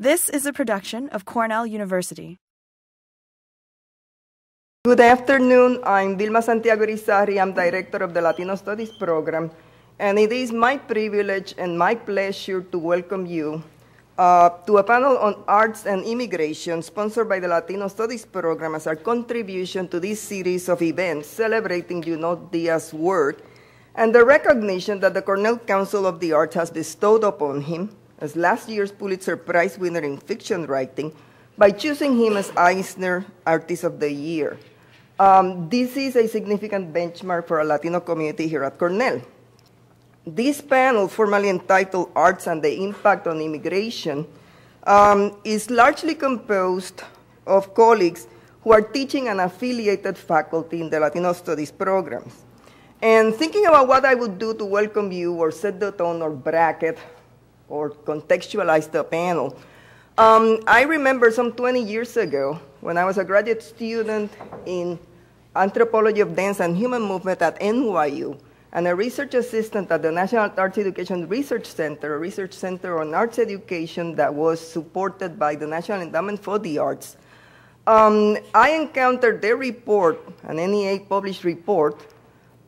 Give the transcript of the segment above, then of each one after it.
This is a production of Cornell University. Good afternoon. I'm Vilma Santiago Irizarry. I'm director of the Latino Studies program, and it is my privilege and my pleasure to welcome you to a panel on arts and immigration sponsored by the Latino Studies program as our contribution to this series of events celebrating Junot Díaz's work and the recognition that the Cornell Council of the Arts has bestowed upon him as last year's Pulitzer Prize winner in fiction writing by choosing him as Eisner Artist of the Year. This is a significant benchmark for a Latino community here at Cornell. This panel, formally entitled Arts and the Impact on Immigration, is largely composed of colleagues who are teaching and affiliated faculty in the Latino Studies programs. And thinking about what I would do to welcome you or set the tone or bracket or contextualize the panel, I remember some 20 years ago when I was a graduate student in anthropology of dance and human movement at NYU and a research assistant at the National Arts Education Research Center, a research center on arts education that was supported by the National Endowment for the Arts. I encountered their report, an NEA published report,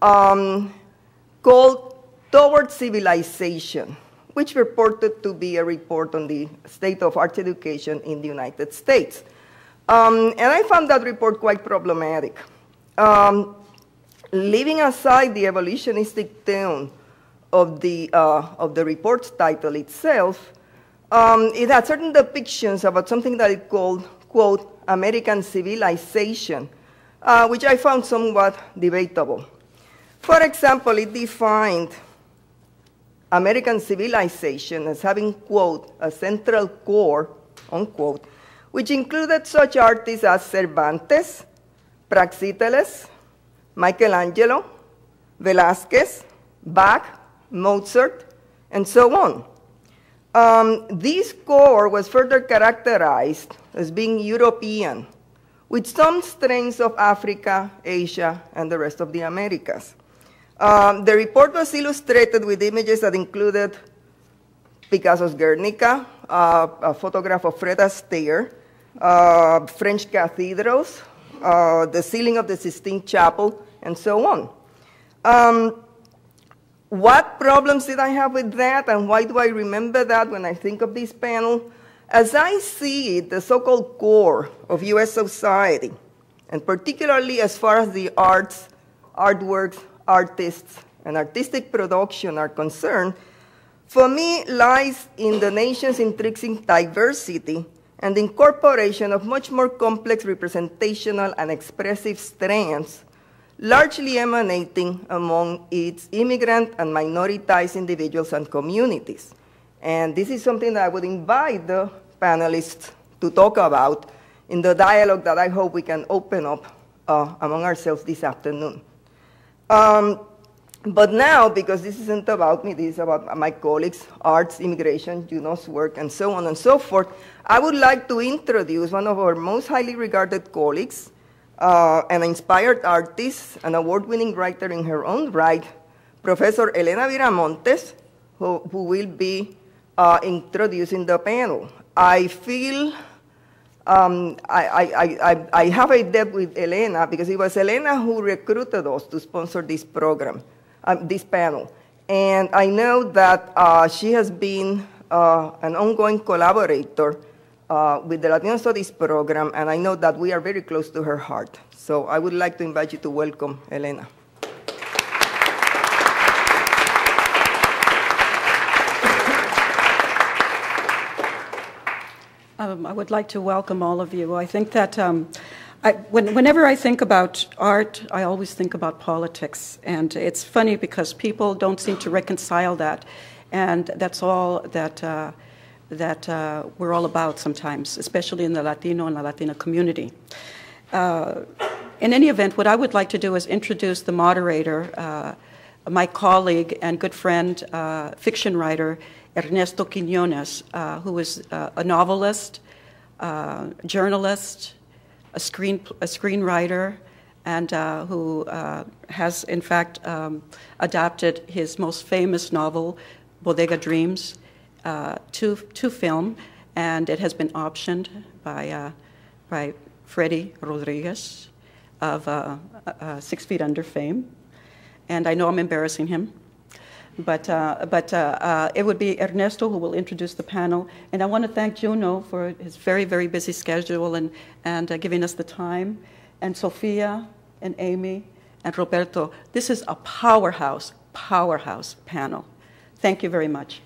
called Toward Civilization, which purported to be a report on the state of arts education in the United States. And I found that report quite problematic. Leaving aside the evolutionistic tone of the report's title itself, it had certain depictions about something that it called, quote, American civilization, which I found somewhat debatable. For example, it defined American civilization as having, quote, a central core, unquote, which included such artists as Cervantes, Praxiteles, Michelangelo, Velázquez, Bach, Mozart, and so on. This core was further characterized as being European, with some strains of Africa, Asia, and the rest of the Americas. The report was illustrated with images that included Picasso's Guernica, a photograph of Fred Astaire, French cathedrals, the ceiling of the Sistine Chapel, and so on. What problems did I have with that, and why do I remember that when I think of this panel? As I see it, the so-called core of U.S. society, and particularly as far as the arts, artworks, artists, and artistic production are concerned, for me lies in the nation's intrinsic diversity and the incorporation of much more complex representational and expressive strands, largely emanating among its immigrant and minoritized individuals and communities. And this is something that I would invite the panelists to talk about in the dialogue that I hope we can open up among ourselves this afternoon. But now, because this isn't about me, this is about my colleagues, arts, immigration, Junot's work, and so on and so forth, I would like to introduce one of our most highly regarded colleagues, an inspired artist, an award-winning writer in her own right, Professor Elena Viramontes, who will be introducing the panel. I feel I have a debt with Elena because it was Elena who recruited us to sponsor this program, this panel. And I know that she has been an ongoing collaborator with the Latino Studies program, and I know that we are very close to her heart. So I would like to invite you to welcome Elena. I would like to welcome all of you. I think that whenever I think about art, I always think about politics. And it's funny because people don't seem to reconcile that. And that's all that, we're all about sometimes, especially in the Latino and the Latina community. In any event, what I would like to do is introduce the moderator, my colleague and good friend, fiction writer, Ernesto Quiñones, who is a novelist, journalist, a screenwriter, and who has, in fact, adapted his most famous novel, Bodega Dreams, to film. and it has been optioned by Freddie Rodriguez of 6 Feet Under fame. And I know I'm embarrassing him, but it would be Ernesto who will introduce the panel. And I want to thank Junot for his very, very busy schedule and giving us the time, and Sophia and Amy and Roberto. This is a powerhouse panel. Thank you very much.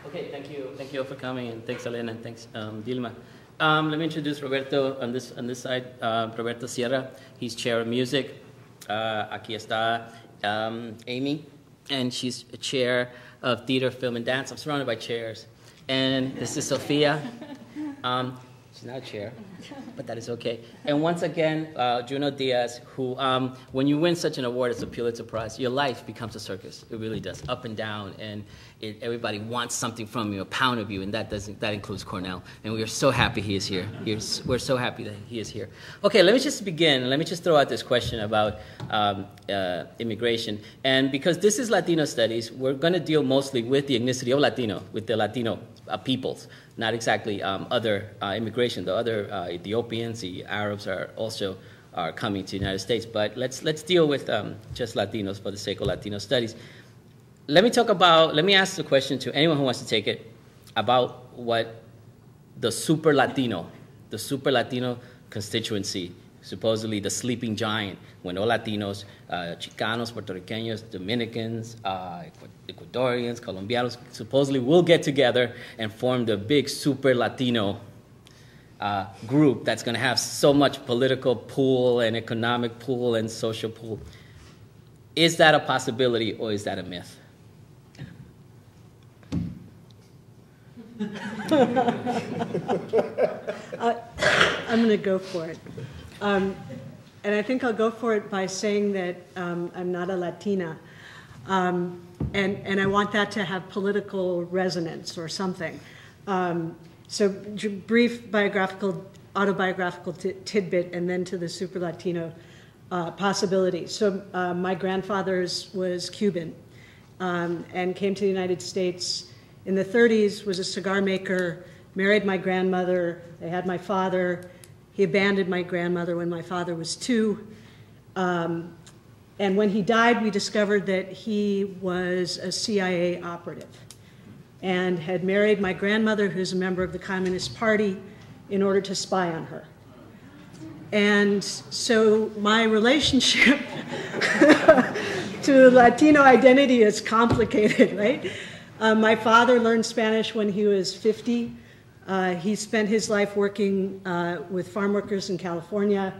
Okay, thank you all for coming, and thanks Elena, and thanks Dilma. Let me introduce Roberto on this side. Roberto Sierra, he's chair of music. Aquí está Amy, and she's a chair of theater, film, and dance. I'm surrounded by chairs. And this is Sophia. She's not a chair, but that is okay. And once again, Junot Díaz, who, when you win such an award as a Pulitzer Prize, your life becomes a circus. It really does, up and down, and everybody wants something from you, a pound of you, and that includes Cornell. And we are so happy he is here. We're so happy that he is here. Okay, let me just begin. Let me just throw out this question about immigration. And because this is Latino studies, we're going to deal mostly with the ethnicity of Latino, with the Latino peoples, not exactly other immigration. The other Ethiopians, the Arabs are also coming to the United States. But let's deal with just Latinos for the sake of Latino studies. Let me ask the question to anyone who wants to take it about what the super Latino constituency, supposedly the sleeping giant, when all Latinos, Chicanos, Puerto Ricanos, Dominicans, Ecuadorians, Colombianos, supposedly will get together and form the big super Latino group that's going to have so much political pool and economic pool and social pool. Is that a possibility or is that a myth? I'm going to go for it. And I think I'll go for it by saying that I'm not a Latina. And I want that to have political resonance or something. So brief autobiographical tidbit, and then to the super Latino possibility. So my grandfather was Cuban and came to the United States in the 30s, was a cigar maker, married my grandmother. They had my father. He abandoned my grandmother when my father was 2. And when he died, we discovered that he was a CIA operative and had married my grandmother, who's a member of the Communist Party, in order to spy on her. And so my relationship to Latino identity is complicated, right? My father learned Spanish when he was 50. He spent his life working with farm workers in California.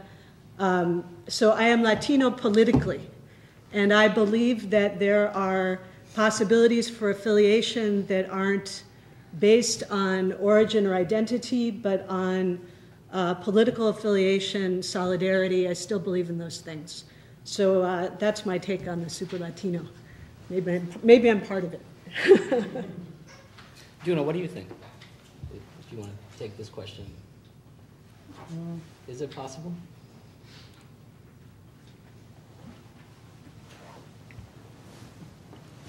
So I am Latino politically, and I believe that there are possibilities for affiliation that aren't based on origin or identity, but on political affiliation, solidarity. I still believe in those things. So that's my take on the super Latino. Maybe I'm part of it. Junot, what do you think? If you want to take this question. Is it possible?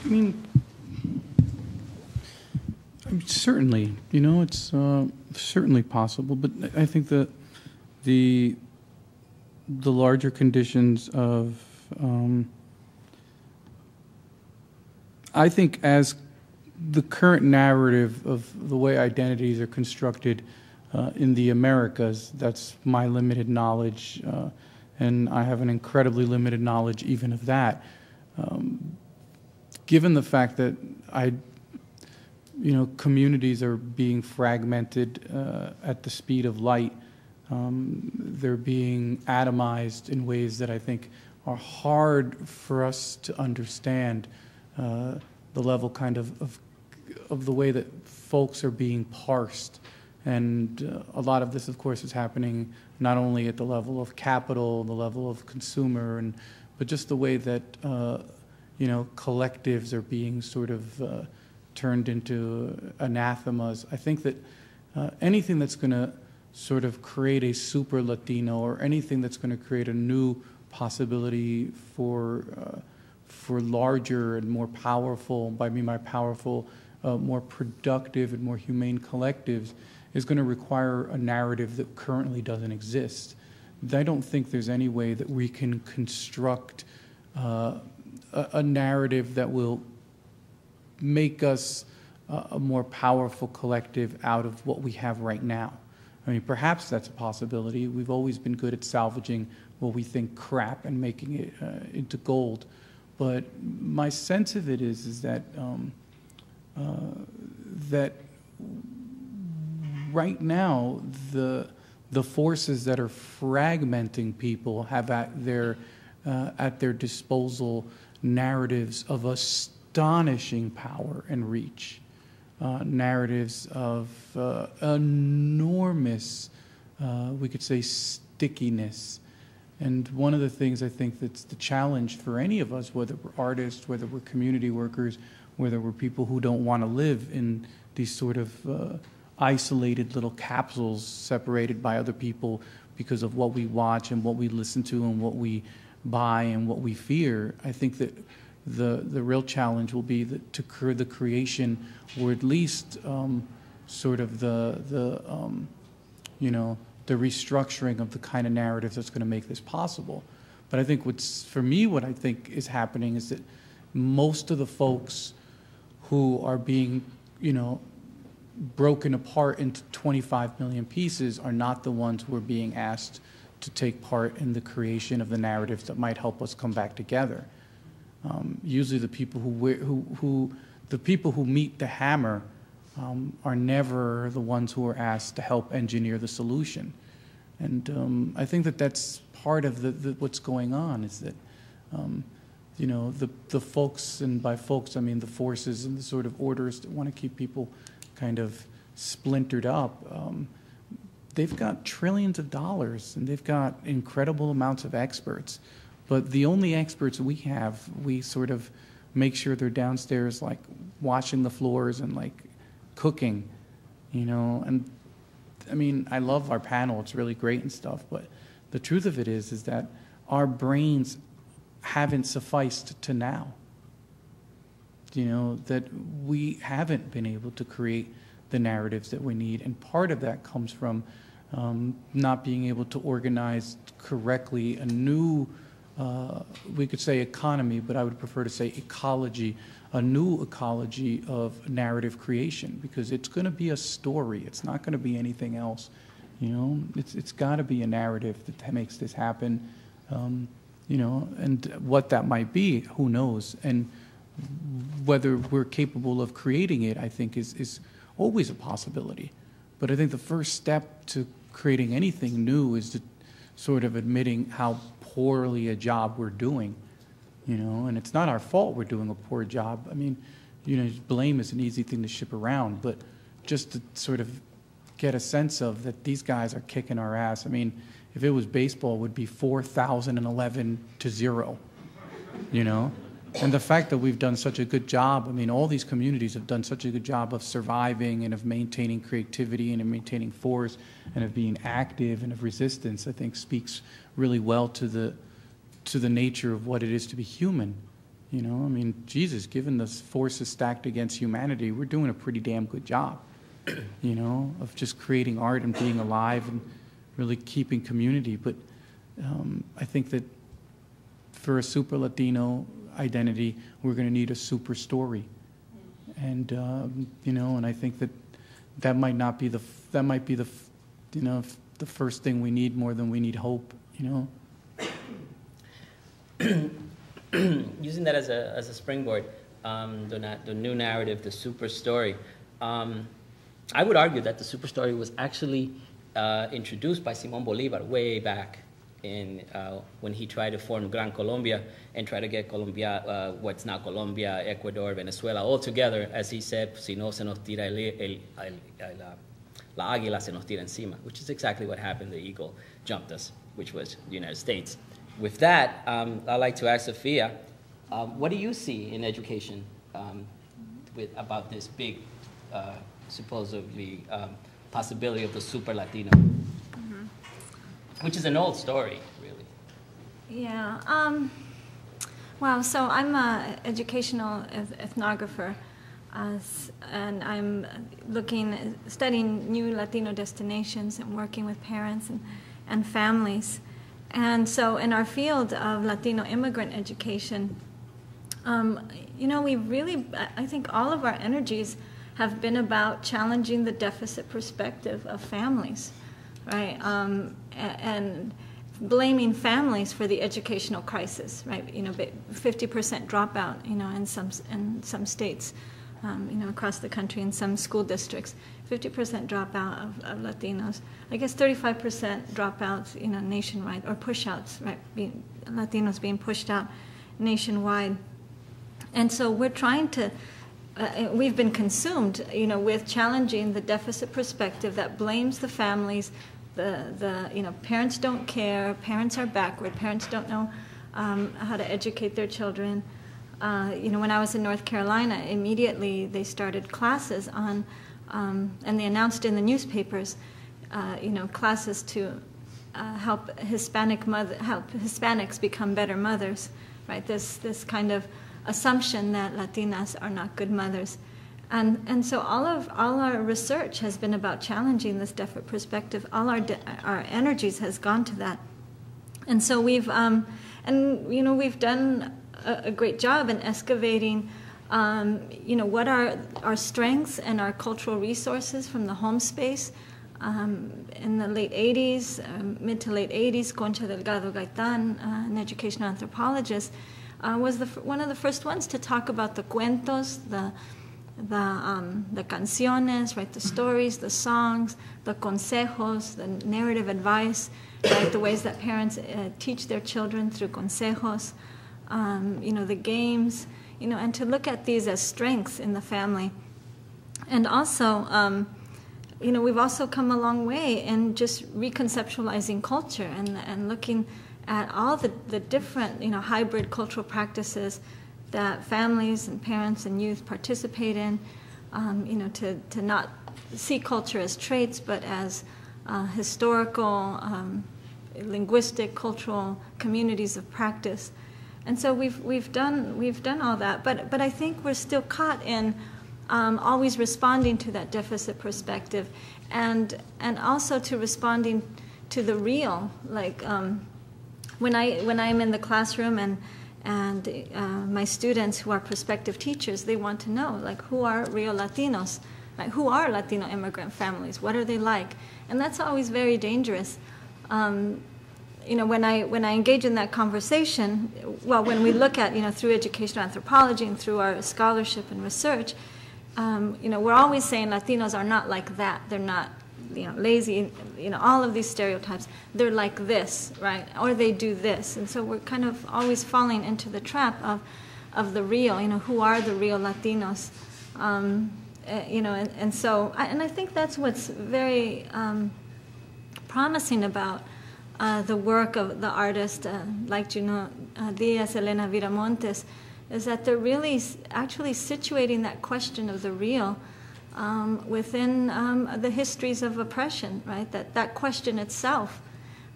I mean, certainly, it's certainly possible, but I think that the larger conditions of, I think as the current narrative of the way identities are constructed in the Americas, that's my limited knowledge, and I have an incredibly limited knowledge even of that. Given the fact that communities are being fragmented at the speed of light, they're being atomized in ways that I think are hard for us to understand. The level kind of the way that folks are being parsed. And a lot of this, of course, is happening not only at the level of capital, the level of consumer, but just the way that, collectives are being sort of turned into anathemas. I think that anything that's going to sort of create a super Latino or anything that's going to create a new possibility for for larger and more powerful, by powerful, more productive and more humane collectives is going to require a narrative that currently doesn't exist. I don't think there's any way that we can construct a narrative that will make us a more powerful collective out of what we have right now. I mean, perhaps that's a possibility. We've always been good at salvaging what we think crap and making it into gold. But my sense of it is that that right now the forces that are fragmenting people have at their disposal narratives of astonishing power and reach, narratives of enormous, we could say, stickiness. And one of the things I think that's the challenge for any of us, whether we're artists, whether we're community workers, whether we're people who don't want to live in these sort of isolated little capsules separated by other people because of what we watch and what we listen to and what we buy and what we fear, I think that the real challenge will be the creation, or at least sort of the restructuring of the kind of narrative that's going to make this possible. But I think what I think is happening is that most of the folks who are being, broken apart into 25 million pieces are not the ones who are being asked to take part in the creation of the narratives that might help us come back together. Usually the people who meet the hammer are never the ones who are asked to help engineer the solution. And I think that that's part of what's going on, is that the folks, and by folks I mean the forces and the sort of orders that want to keep people kind of splintered up, they've got trillions of dollars and they've got incredible amounts of experts. But the only experts we have, we sort of make sure they're downstairs, like washing the floors and like cooking, and I mean, I love our panel, it's really great and stuff, but the truth of it is that our brains haven't sufficed to now. That we haven't been able to create the narratives that we need, and part of that comes from not being able to organize correctly a new, we could say economy, but I would prefer to say ecology, a new ecology of narrative creation, because it's going to be a story. It's not going to be anything else. It's got to be a narrative that makes this happen. And what that might be, who knows? And whether we're capable of creating it, I think, is always a possibility. But I think the first step to creating anything new is to sort of admitting how poorly a job we're doing, and it's not our fault we're doing a poor job. I mean, blame is an easy thing to ship around, but just to sort of get a sense of that these guys are kicking our ass. I mean, if it was baseball, it would be 4,011-0, And the fact that we've done such a good job, I mean, all these communities have done such a good job of surviving and of maintaining creativity and of maintaining force and of being active and of resistance, I think speaks really well to the nature of what it is to be human. I mean, Jesus, given the forces stacked against humanity, we're doing a pretty damn good job, of just creating art and being alive and really keeping community. But I think that for a super Latino identity, we're going to need a super story, and and I think that might be the first thing we need more than we need hope. Using that as a springboard, the new narrative, the super story. I would argue that the super story was actually introduced by Simón Bolívar way back in when he tried to form Gran Colombia and try to get Colombia, what's now Colombia, Ecuador, Venezuela, all together, as he said, si no se nos tira la águila se nos tira encima, which is exactly what happened. The eagle jumped us, which was the United States. With that, I'd like to ask Sophia, what do you see in education about this big, supposedly, possibility of the super Latino? Which is an old story, really. Yeah. Wow, so I'm an educational ethnographer, and I'm studying new Latino destinations and working with parents and families. And so in our field of Latino immigrant education, we really, I think all of our energies have been about challenging the deficit perspective of families, right? And blaming families for the educational crisis, right? 50% dropout, in some states, across the country, in some school districts, 50% dropout of Latinos. I guess 35% dropouts, nationwide, or pushouts, right? Latinos being pushed out nationwide. And so we're trying to, we've been consumed, with challenging the deficit perspective that blames the families. Parents don't care, parents are backward, parents don't know how to educate their children. When I was in North Carolina, immediately they started classes on, and they announced in the newspapers, classes to help Hispanics become better mothers, right? This kind of assumption that Latinas are not good mothers. And so all our research has been about challenging this deficit perspective. All our energies has gone to that. And so we've done a great job in excavating, what are our strengths and our cultural resources from the home space. In the late 80s, mid to late 80s, Concha Delgado Gaitán, an educational anthropologist, was one of the first ones to talk about the cuentos, the canciones, right, the stories, the songs, the consejos, the narrative advice, right, the ways that parents teach their children through consejos, the games, and to look at these as strengths in the family. And also, we've also come a long way in just reconceptualizing culture and looking at all the different, hybrid cultural practices that families and parents and youth participate in, to not see culture as traits, but as historical, linguistic, cultural communities of practice. And so we've done all that, but I think we're still caught in always responding to that deficit perspective, and also to responding to the real. Like when I'm in the classroom and my students who are prospective teachers, they want to know, like, who are real Latinos, right? Who are Latino immigrant families? What are they like? And that's always very dangerous. When I engage in that conversation, well, when we look at, through educational anthropology and through our scholarship and research, we're always saying Latinos are not like that. They're not, lazy, all of these stereotypes. They're like this, right? Or they do this. And so we're kind of always falling into the trap of the real, who are the real Latinos. And so I think that's what's very promising about the work of the artists like Junot Díaz, Elena Viramontes, is that they're really actually situating that question of the real within the histories of oppression, right? That question itself,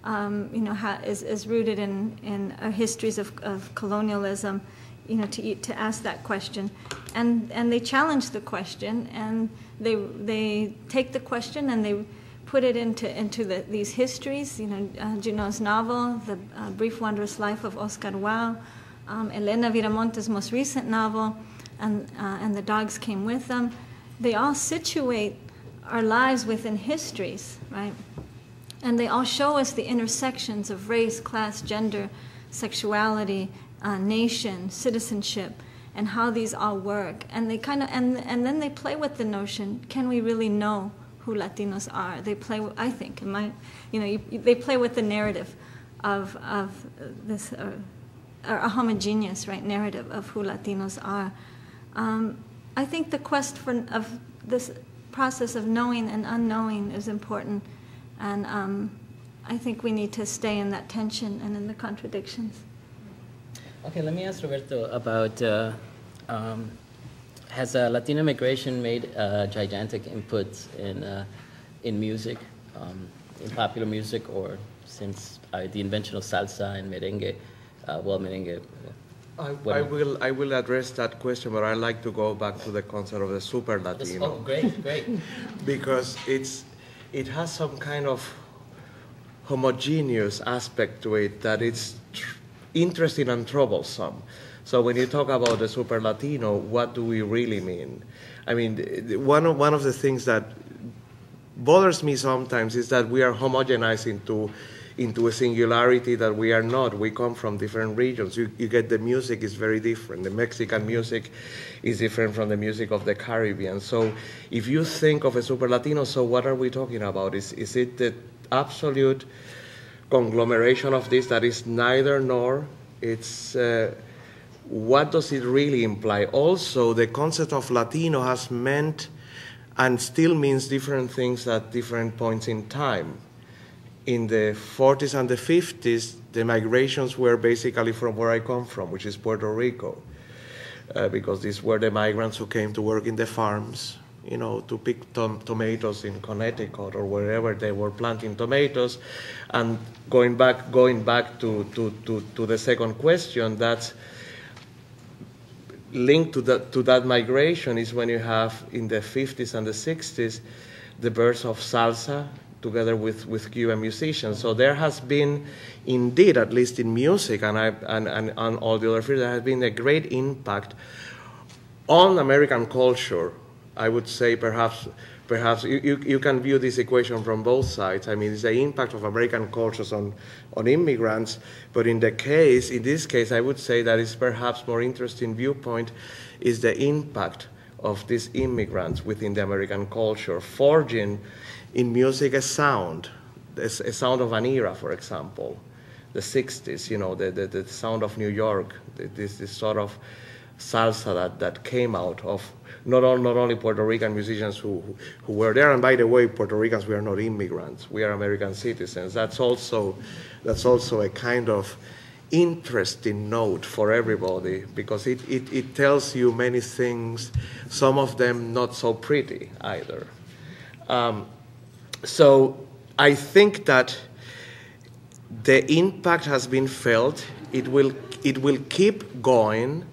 is rooted in our histories of colonialism, to ask that question, and they challenge the question, and they take the question and they put it into these histories. Junot's novel, The Brief Wondrous Life of Oscar Wilde, Elena Viramontes' most recent novel, and The Dogs Came With Them. They all situate our lives within histories, right? And they all show us the intersections of race, class, gender, sexuality, nation, citizenship, and how these all work. And they kind of, and then they play with the notion: can we really know who Latinos are? They play, I think, they play with the narrative of this, a homogeneous, right, narrative of who Latinos are. I think the quest of this process of knowing and unknowing is important, and I think we need to stay in that tension and in the contradictions. Okay, let me ask Roberto about, has Latino migration made gigantic inputs in music, in popular music, or since the invention of salsa and merengue, merengue I will address that question, but I'd like to go back to the concept of the super Latino. Oh, great. Because it has some kind of homogeneous aspect to it that it's interesting and troublesome. So when you talk about the super Latino, what do we really mean? I mean, one of the things that bothers me sometimes is that we are homogenized into a singularity that we are not. We come from different regions. You get the music is very different. The Mexican music is different from the music of the Caribbean. So if you think of a super Latino, so what are we talking about? Is it the absolute conglomeration of this that is neither nor? It's what does it really imply? Also, the concept of Latino has meant and still means different things at different points in time. In the 40s and the 50s, the migrations were basically from where I come from, which is Puerto Rico, because these were the migrants who came to work in the farms, you know, to pick tomatoes in Connecticut or wherever they were planting tomatoes. And going back to the second question, that's linked to that migration is when you have in the 50s and the 60s the birth of salsa together with Cuban musicians. So there has been, indeed, at least in music and on all the other fields, there has been a great impact on American culture. I would say perhaps you can view this equation from both sides. I mean, it's the impact of American cultures on immigrants, but in this case, I would say that it's perhaps more interesting viewpoint is the impact of these immigrants within the American culture, forging in music a sound of an era, for example, the 60s, you know, the sound of New York, this sort of salsa that came out of not only Puerto Rican musicians who were there, and by the way, Puerto Ricans, we are not immigrants, we are American citizens. That's also a kind of interesting note for everybody, because it tells you many things, some of them not so pretty either. So I think that the impact has been felt. It will keep going.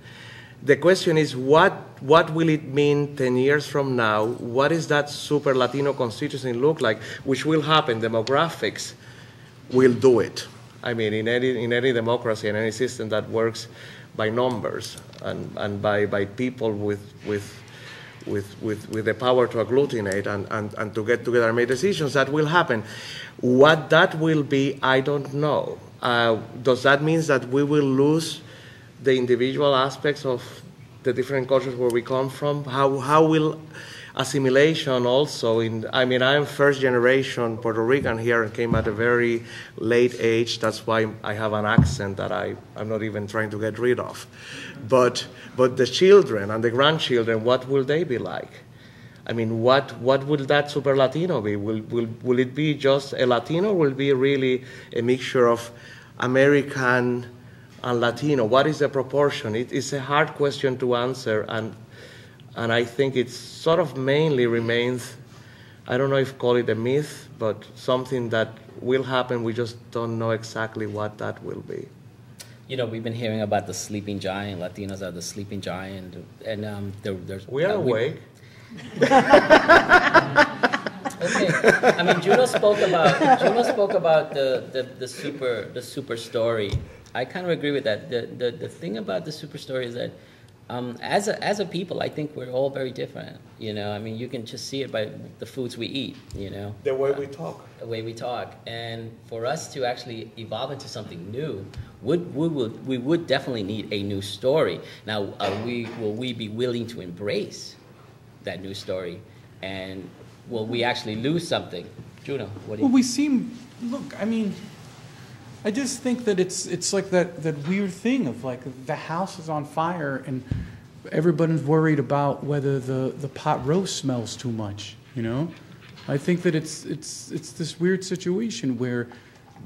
The question is, what will it mean 10 years from now? What is that super Latino constituency look like? Which will happen. Demographics will do it. I mean, in any democracy, in any system that works by numbers and by people with the power to agglutinate and to get together and make decisions, that will happen. What that will be, I don't know. Does that mean that we will lose the individual aspects of the different cultures where we come from? How will assimilation also I mean, I'm first generation Puerto Rican here and came at a very late age. That's why I have an accent that I'm not even trying to get rid of. But the children and the grandchildren, what will they be like? I mean, what will that super Latino be? Will it be just a Latino, or will it be really a mixture of American and Latino? What is the proportion? It's a hard question to answer, and I think it sort of mainly remains, I don't know if call it a myth, but something that will happen. We just don't know exactly what that will be. You know, we've been hearing about the sleeping giant. Latinos are the sleeping giant, and there's we are awake. Okay, I mean, Junot spoke about the super story. I kind of agree with that. The thing about the super story is that as a people, I think we're all very different. You know, I mean, you can just see it by the foods we eat. You know, the way we talk. The way we talk, and for us to actually evolve into something new, we would definitely need a new story. Now, will we be willing to embrace that new story, and will we actually lose something? Junot, what do you? Well, look, I mean, I just think that it's like that weird thing of like the house is on fire and everybody's worried about whether the pot roast smells too much, you know? I think that it's this weird situation where,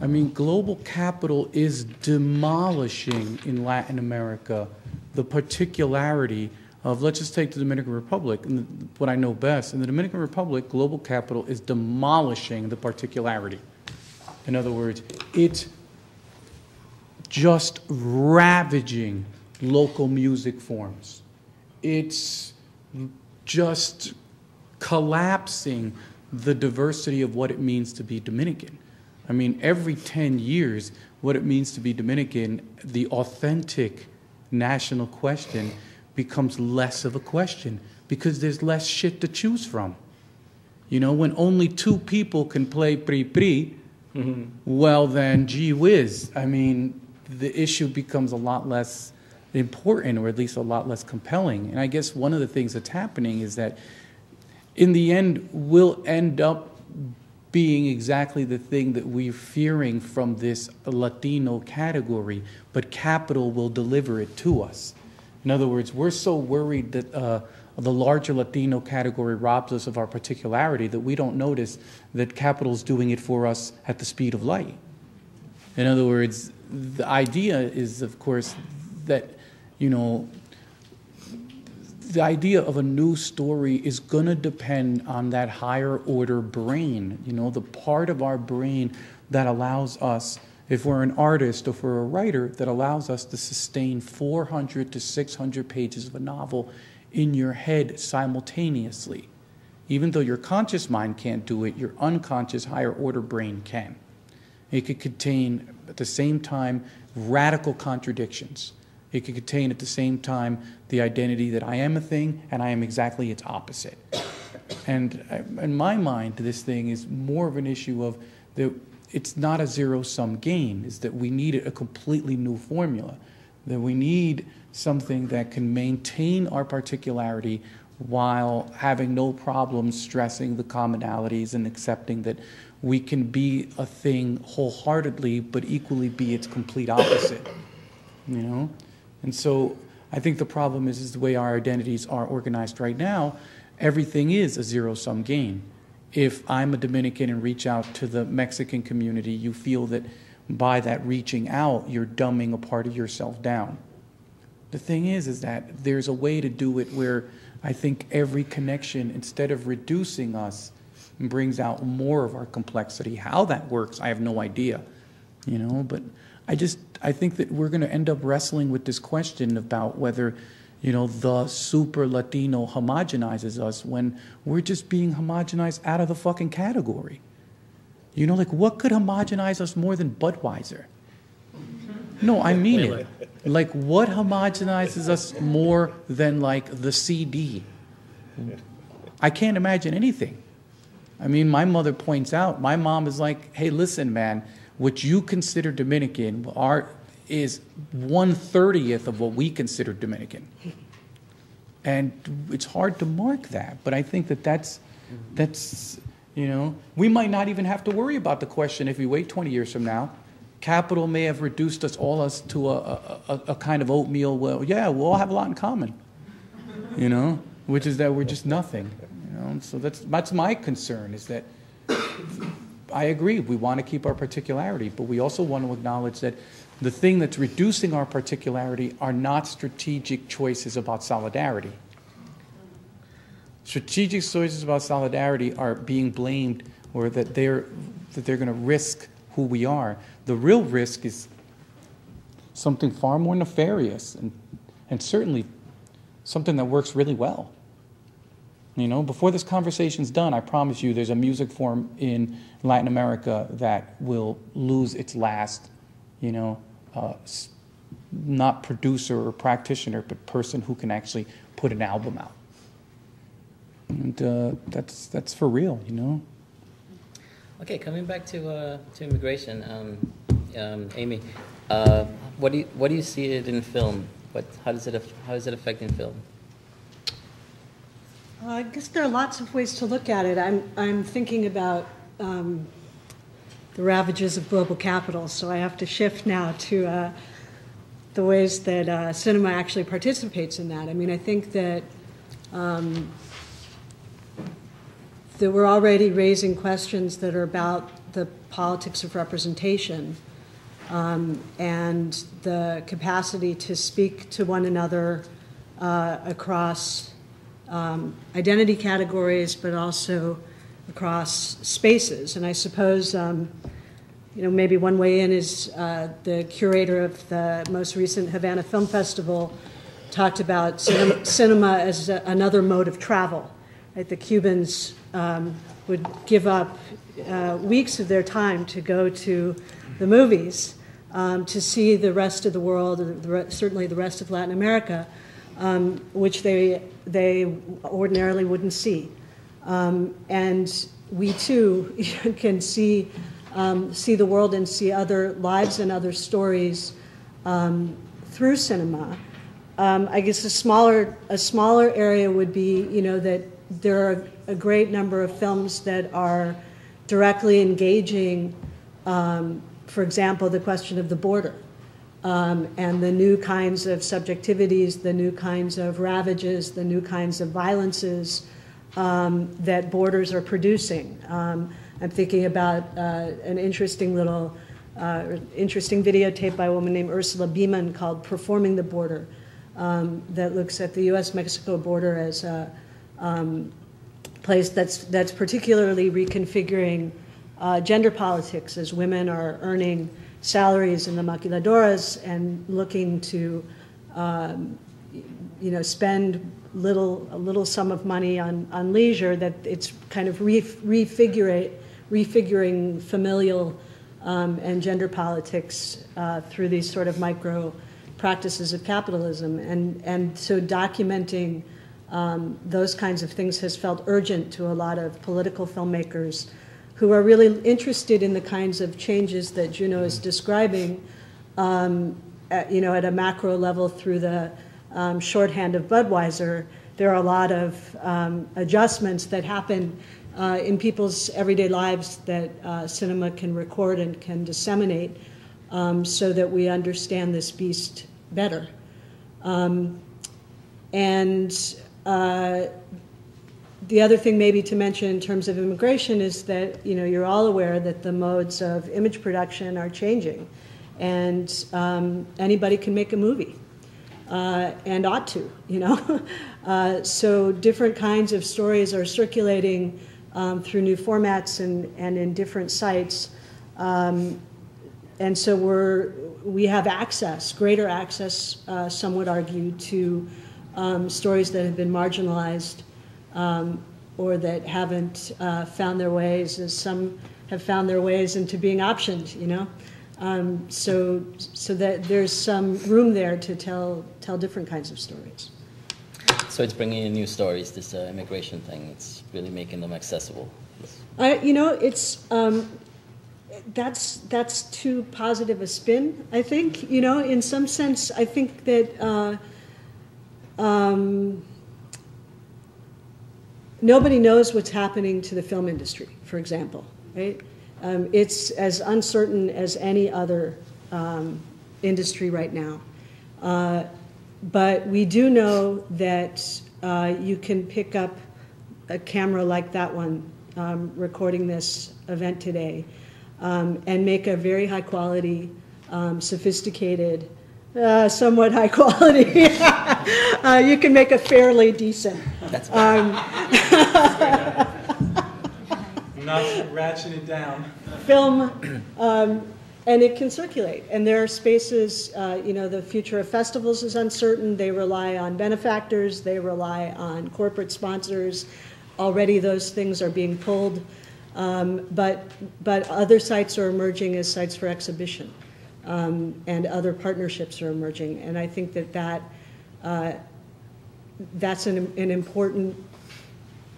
I mean, global capital is demolishing in Latin America the particularity of, let's just take the Dominican Republic, and what I know best. In the Dominican Republic, global capital is demolishing the particularity. In other words, it's just ravaging local music forms. It's just collapsing the diversity of what it means to be Dominican. I mean, every 10 years, what it means to be Dominican, the authentic national question becomes less of a question because there's less shit to choose from. You know, when only 2 people can play pri-pri, well then, gee whiz, I mean, the issue becomes a lot less important, or at least a lot less compelling. And I guess one of the things that's happening is that in the end, we'll end up being exactly the thing that we're fearing from this Latino category, but capital will deliver it to us. In other words, we're so worried that the larger Latino category robs us of our particularity that we don't notice that capital's doing it for us at the speed of light. In other words, the idea is, of course, that, you know, the idea of a new story is going to depend on that higher order brain, you know, the part of our brain that allows us, if we're an artist or if we're a writer, that allows us to sustain 400 to 600 pages of a novel in your head simultaneously. Even though your conscious mind can't do it, your unconscious higher order brain can. It could contain, at the same time, radical contradictions. It could contain at the same time the identity that I am a thing and I am exactly its opposite. And in my mind, this thing is more of an issue of that it's not a zero-sum game, is that we need a completely new formula, that we need something that can maintain our particularity while having no problem stressing the commonalities and accepting that we can be a thing wholeheartedly but equally be its complete opposite, you know? And so I think the problem is the way our identities are organized right now, everything is a zero-sum game. If I'm a Dominican and reach out to the Mexican community, you feel that by that reaching out, you're dumbing a part of yourself down. The thing is that there's a way to do it where I think every connection, instead of reducing us, brings out more of our complexity. How that works, I have no idea, you know, but I think that we're going to end up wrestling with this question about whether, you know, the super Latino homogenizes us when we're just being homogenized out of the fucking category. You know, like, what could homogenize us more than Budweiser? No, I mean it. Like, what homogenizes us more than, like, the CD? I can't imagine anything. I mean, my mother points out, my mom is like, hey, listen, man, what you consider Dominican is 1/30th of what we consider Dominican. And it's hard to mark that, but I think that that's, you know, we might not even have to worry about the question if we wait 20 years from now. Capital may have reduced us all to a kind of oatmeal, well, yeah, we'll all have a lot in common, you know, which is that we're just nothing, you know. So that's my concern, is that I agree, we want to keep our particularity, but we also want to acknowledge that the thing that's reducing our particularity are not strategic choices about solidarity. Strategic choices about solidarity are being blamed, or that they're going to risk who we are. The real risk is something far more nefarious and certainly something that works really well. You know, before this conversation's done, I promise you there's a music form in Latin America that will lose its last, you know, not producer or practitioner, but person who can actually put an album out. And that's for real, you know. Okay, coming back to immigration, Amy, what do you see it in film? How does it affect in film? I guess there are lots of ways to look at it. I'm thinking about the ravages of global capital, so I have to shift now to the ways that cinema actually participates in that. I mean, I think that that we're already raising questions that are about the politics of representation and the capacity to speak to one another across identity categories, but also across spaces. And I suppose maybe one way in is the curator of the most recent Havana Film Festival talked about cinema as another mode of travel. Right? The Cubans would give up weeks of their time to go to the movies to see the rest of the world, certainly the rest of Latin America, which they ordinarily wouldn't see. And we too can see the world and see other lives and other stories through cinema. I guess a smaller area would be, that there are a great number of films that are directly engaging, for example, the question of the border and the new kinds of subjectivities, the new kinds of ravages, the new kinds of violences that borders are producing. I'm thinking about an interesting videotape by a woman named Ursula Beeman called "Performing the Border," that looks at the U.S.-Mexico border as a place that's particularly reconfiguring gender politics, as women are earning salaries in the maquiladoras and looking to spend a little sum of money on leisure, that it's kind of refiguring familial and gender politics through these sort of micro practices of capitalism. And so documenting those kinds of things has felt urgent to a lot of political filmmakers who are really interested in the kinds of changes that Junot is describing, at a macro level through the shorthand of Budweiser. There are a lot of adjustments that happen in people's everyday lives that cinema can record and can disseminate so that we understand this beast better. The other thing maybe to mention in terms of immigration is that, you're all aware that the modes of image production are changing, and anybody can make a movie, and ought to, So different kinds of stories are circulating through new formats and in different sites. And so we have greater access, some would argue, to stories that have been marginalized or that haven't found their ways, as some have found their ways into being optioned, so that there's some room there to tell different kinds of stories. So it's bringing in new stories, this immigration thing. It's really making them accessible. It's that's too positive a spin, I think. In some sense, I think that nobody knows what's happening to the film industry, for example, right? It's as uncertain as any other industry right now. But we do know that you can pick up a camera like that one recording this event today and make a very high quality, sophisticated, somewhat high quality. You can make a fairly decent. That's not ratcheting it down. Film, and it can circulate. And there are spaces, the future of festivals is uncertain. They rely on benefactors. They rely on corporate sponsors. Already those things are being pulled. But other sites are emerging as sites for exhibition. And other partnerships are emerging. And I think that's an important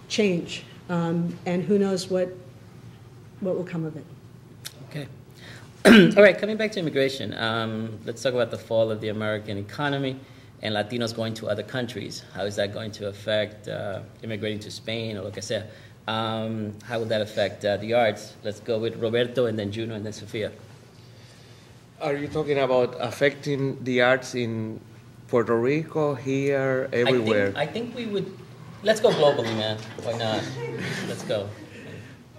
change. And who knows what will come of it. Okay. All right, coming back to immigration, let's talk about the fall of the American economy and Latinos going to other countries. How is that going to affect immigrating to Spain or lo que sea? How will that affect the arts? Let's go with Roberto and then Juno and then Sofia. Are you talking about affecting the arts in Puerto Rico, here, everywhere? I think we would. Let's go globally, man. Why not? Let's go.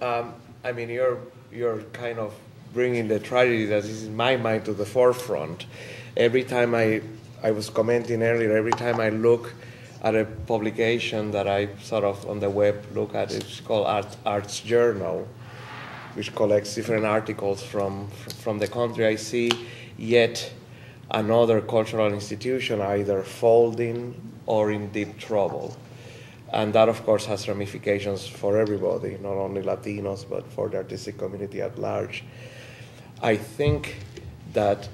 I mean, you're kind of bringing the tragedy that is in my mind to the forefront. Every time I was commenting earlier, every time I look at a publication that I sort of on the web look at, it's called Arts Journal. which collects different articles from the country, I see yet another cultural institution either folding or in deep trouble. And that, of course, has ramifications for everybody, not only Latinos, but for the artistic community at large. I think that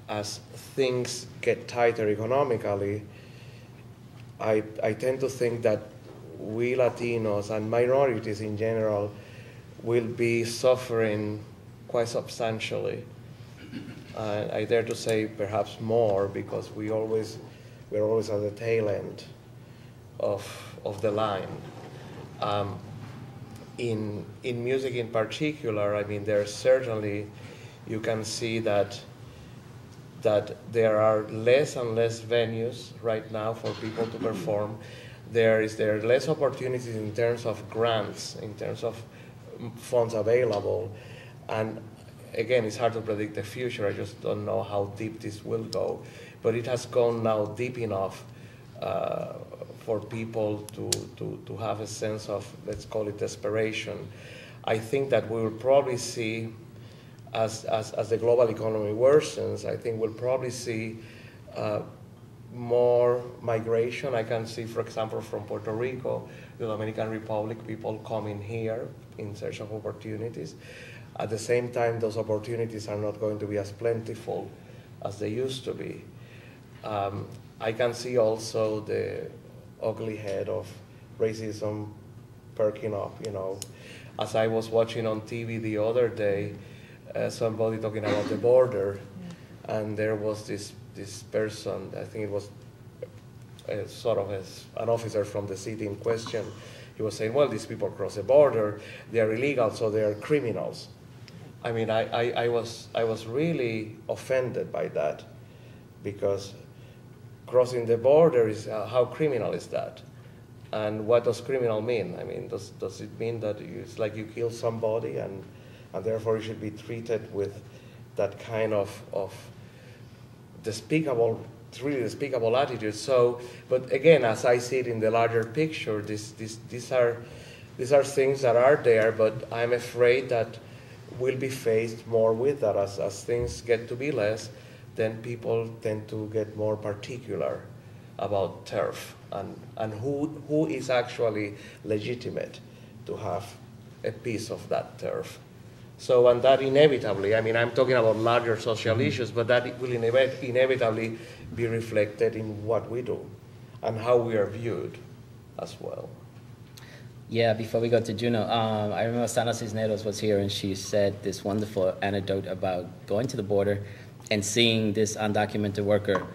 as things get tighter economically, I tend to think that we Latinos and minorities in general will be suffering quite substantially. I dare to say perhaps more, because we're always at the tail end of the line. In music in particular, I mean, there's certainly, you can see that there are less and less venues right now for people to perform. There are less opportunities in terms of grants, in terms of funds available. And again, it's hard to predict the future. I just don't know how deep this will go. But it has gone now deep enough for people to have a sense of, let's call it, desperation. I think that we will probably see, as the global economy worsens, I think we'll probably see more migration. I can see, for example, from Puerto Rico, the Dominican Republic, people coming here in search of opportunities. At the same time, those opportunities are not going to be as plentiful as they used to be. I can see also the ugly head of racism perking up, you know. As I was watching on TV the other day, somebody talking about the border, and there was this person, I think it was sort of an officer from the city in question. He was saying, well, these people cross the border, they are illegal, so they are criminals. I mean, I was really offended by that, because crossing the border is, how criminal is that? And what does criminal mean? I mean, does it mean that it's like you kill somebody and therefore you should be treated with that kind of despicable, really despicable attitude? So, but again, as I see it in the larger picture, these are things that are there, but I'm afraid that we'll be faced more with that as things get to be less. Then people tend to get more particular about turf and who is actually legitimate to have a piece of that turf. So, and that inevitably, I mean, I'm talking about larger social issues, but that will inevitably be reflected in what we do and how we are viewed as well. Yeah, before we go to Juno, I remember Sana Cisneros was here and she said this wonderful anecdote about going to the border and seeing this undocumented worker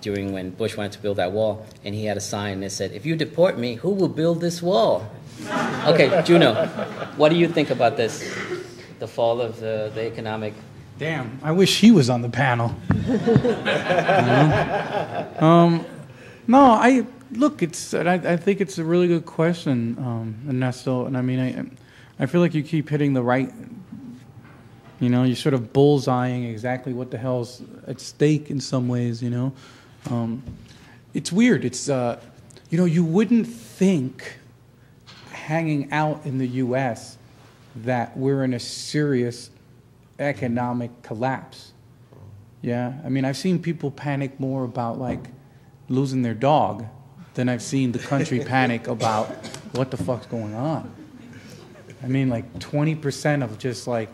during when Bush wanted to build that wall, and he had a sign that said, "If you deport me, who will build this wall?" Okay, Juno, what do you think about this, the fall of the economic? Damn, I wish he was on the panel. No, I think it's a really good question, Ernesto, and I mean, I feel like you keep hitting the right. You know, you're sort of bullseyeing exactly what the hell's at stake in some ways, you know. It's weird. It's, you know, you wouldn't think hanging out in the U.S. that we're in a serious economic collapse. Yeah? I mean, I've seen people panic more about, like, losing their dog than I've seen the country panic about what the fuck's going on. I mean, like, 20% of just, like,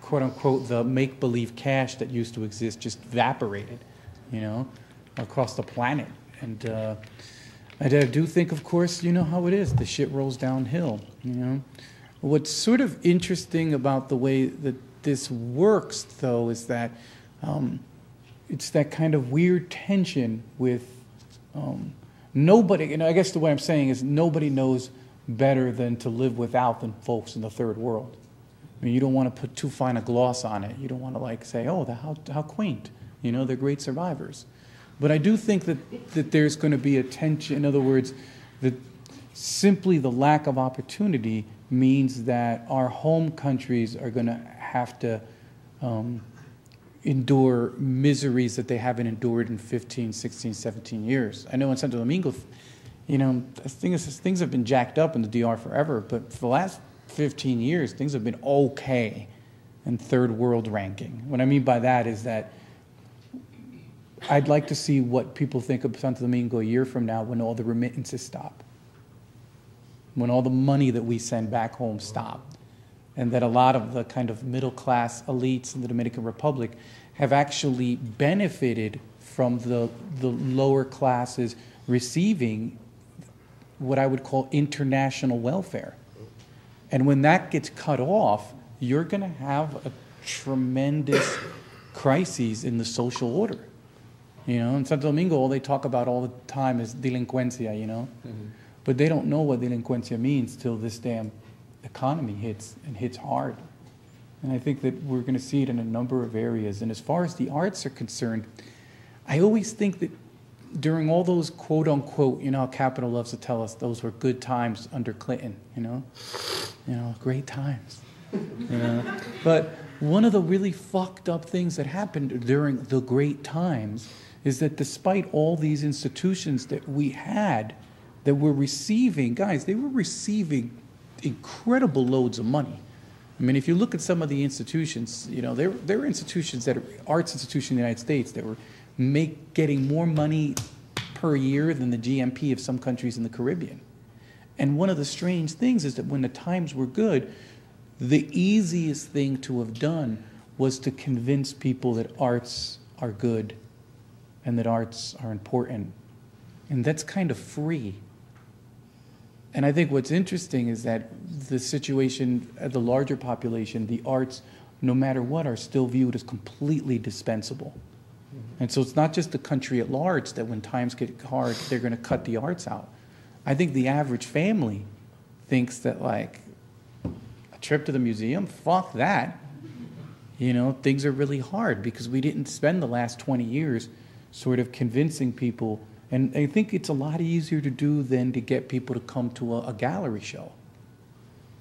quote-unquote, the make-believe cash that used to exist just evaporated, you know, across the planet. And I do think, of course, you know how it is. The shit rolls downhill, you know. What's sort of interesting about the way that this works, though, is that it's that kind of weird tension with nobody, you know, I guess the way I'm saying is nobody knows better than to live without than folks in the third world. I mean, you don't want to put too fine a gloss on it. You don't want to, like, say, oh, how quaint. You know, they're great survivors. But I do think that there's going to be a tension. In other words, that simply the lack of opportunity means that our home countries are going to have to endure miseries that they haven't endured in 15, 16, 17 years. I know in Santo Domingo, you know, things have been jacked up in the DR forever, but for the last 15 years, things have been okay in third world ranking. What I mean by that is that I'd like to see what people think of Santo Domingo a year from now when all the remittances stop, when all the money that we send back home stop, and that a lot of the kind of middle-class elites in the Dominican Republic have actually benefited from the lower classes receiving what I would call international welfare. And when that gets cut off, you're going to have a tremendous crises in the social order. You know, in Santo Domingo, all they talk about all the time is delincuencia, you know? Mm-hmm. But they don't know what delincuencia means till this damn economy hits, and hits hard. And I think that we're going to see it in a number of areas. And as far as the arts are concerned, I always think that during all those quote-unquote, you know, Capitol loves to tell us those were good times under Clinton, you know, great times, you know. But one of the really fucked up things that happened during the great times is that despite all these institutions that we had that were receiving, guys, they were receiving incredible loads of money. I mean, if you look at some of the institutions, you know, there were institutions that are arts institutions in the United States that were getting more money per year than the GNP of some countries in the Caribbean. And one of the strange things is that when the times were good, the easiest thing to have done was to convince people that arts are good and that arts are important. And that's kind of free. And I think what's interesting is that the situation of the larger population, the arts, no matter what, are still viewed as completely dispensable. And so it's not just the country at large that when times get hard, they're going to cut the arts out. I think the average family thinks that, like, a trip to the museum, fuck that. You know, things are really hard because we didn't spend the last 20 years sort of convincing people. And I think it's a lot easier to do than to get people to come to a gallery show.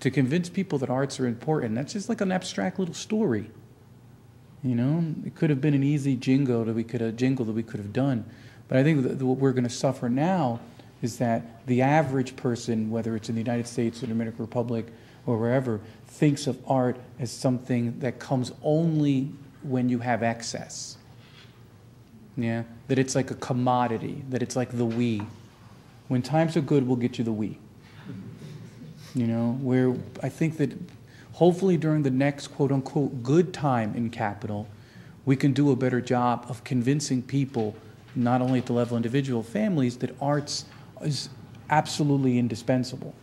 To convince people that arts are important, that's just like an abstract little story. You know, it could have been an easy jingle that we could have done. But I think that what we're going to suffer now is that the average person, whether it's in the United States or the Dominican Republic or wherever, thinks of art as something that comes only when you have excess. Yeah, that it's like a commodity, that it's like the Wii. When times are good, we'll get you the Wii. You know, where I think that hopefully during the next quote-unquote good time in Capitol, we can do a better job of convincing people, not only at the level of individual families, that arts is absolutely indispensable.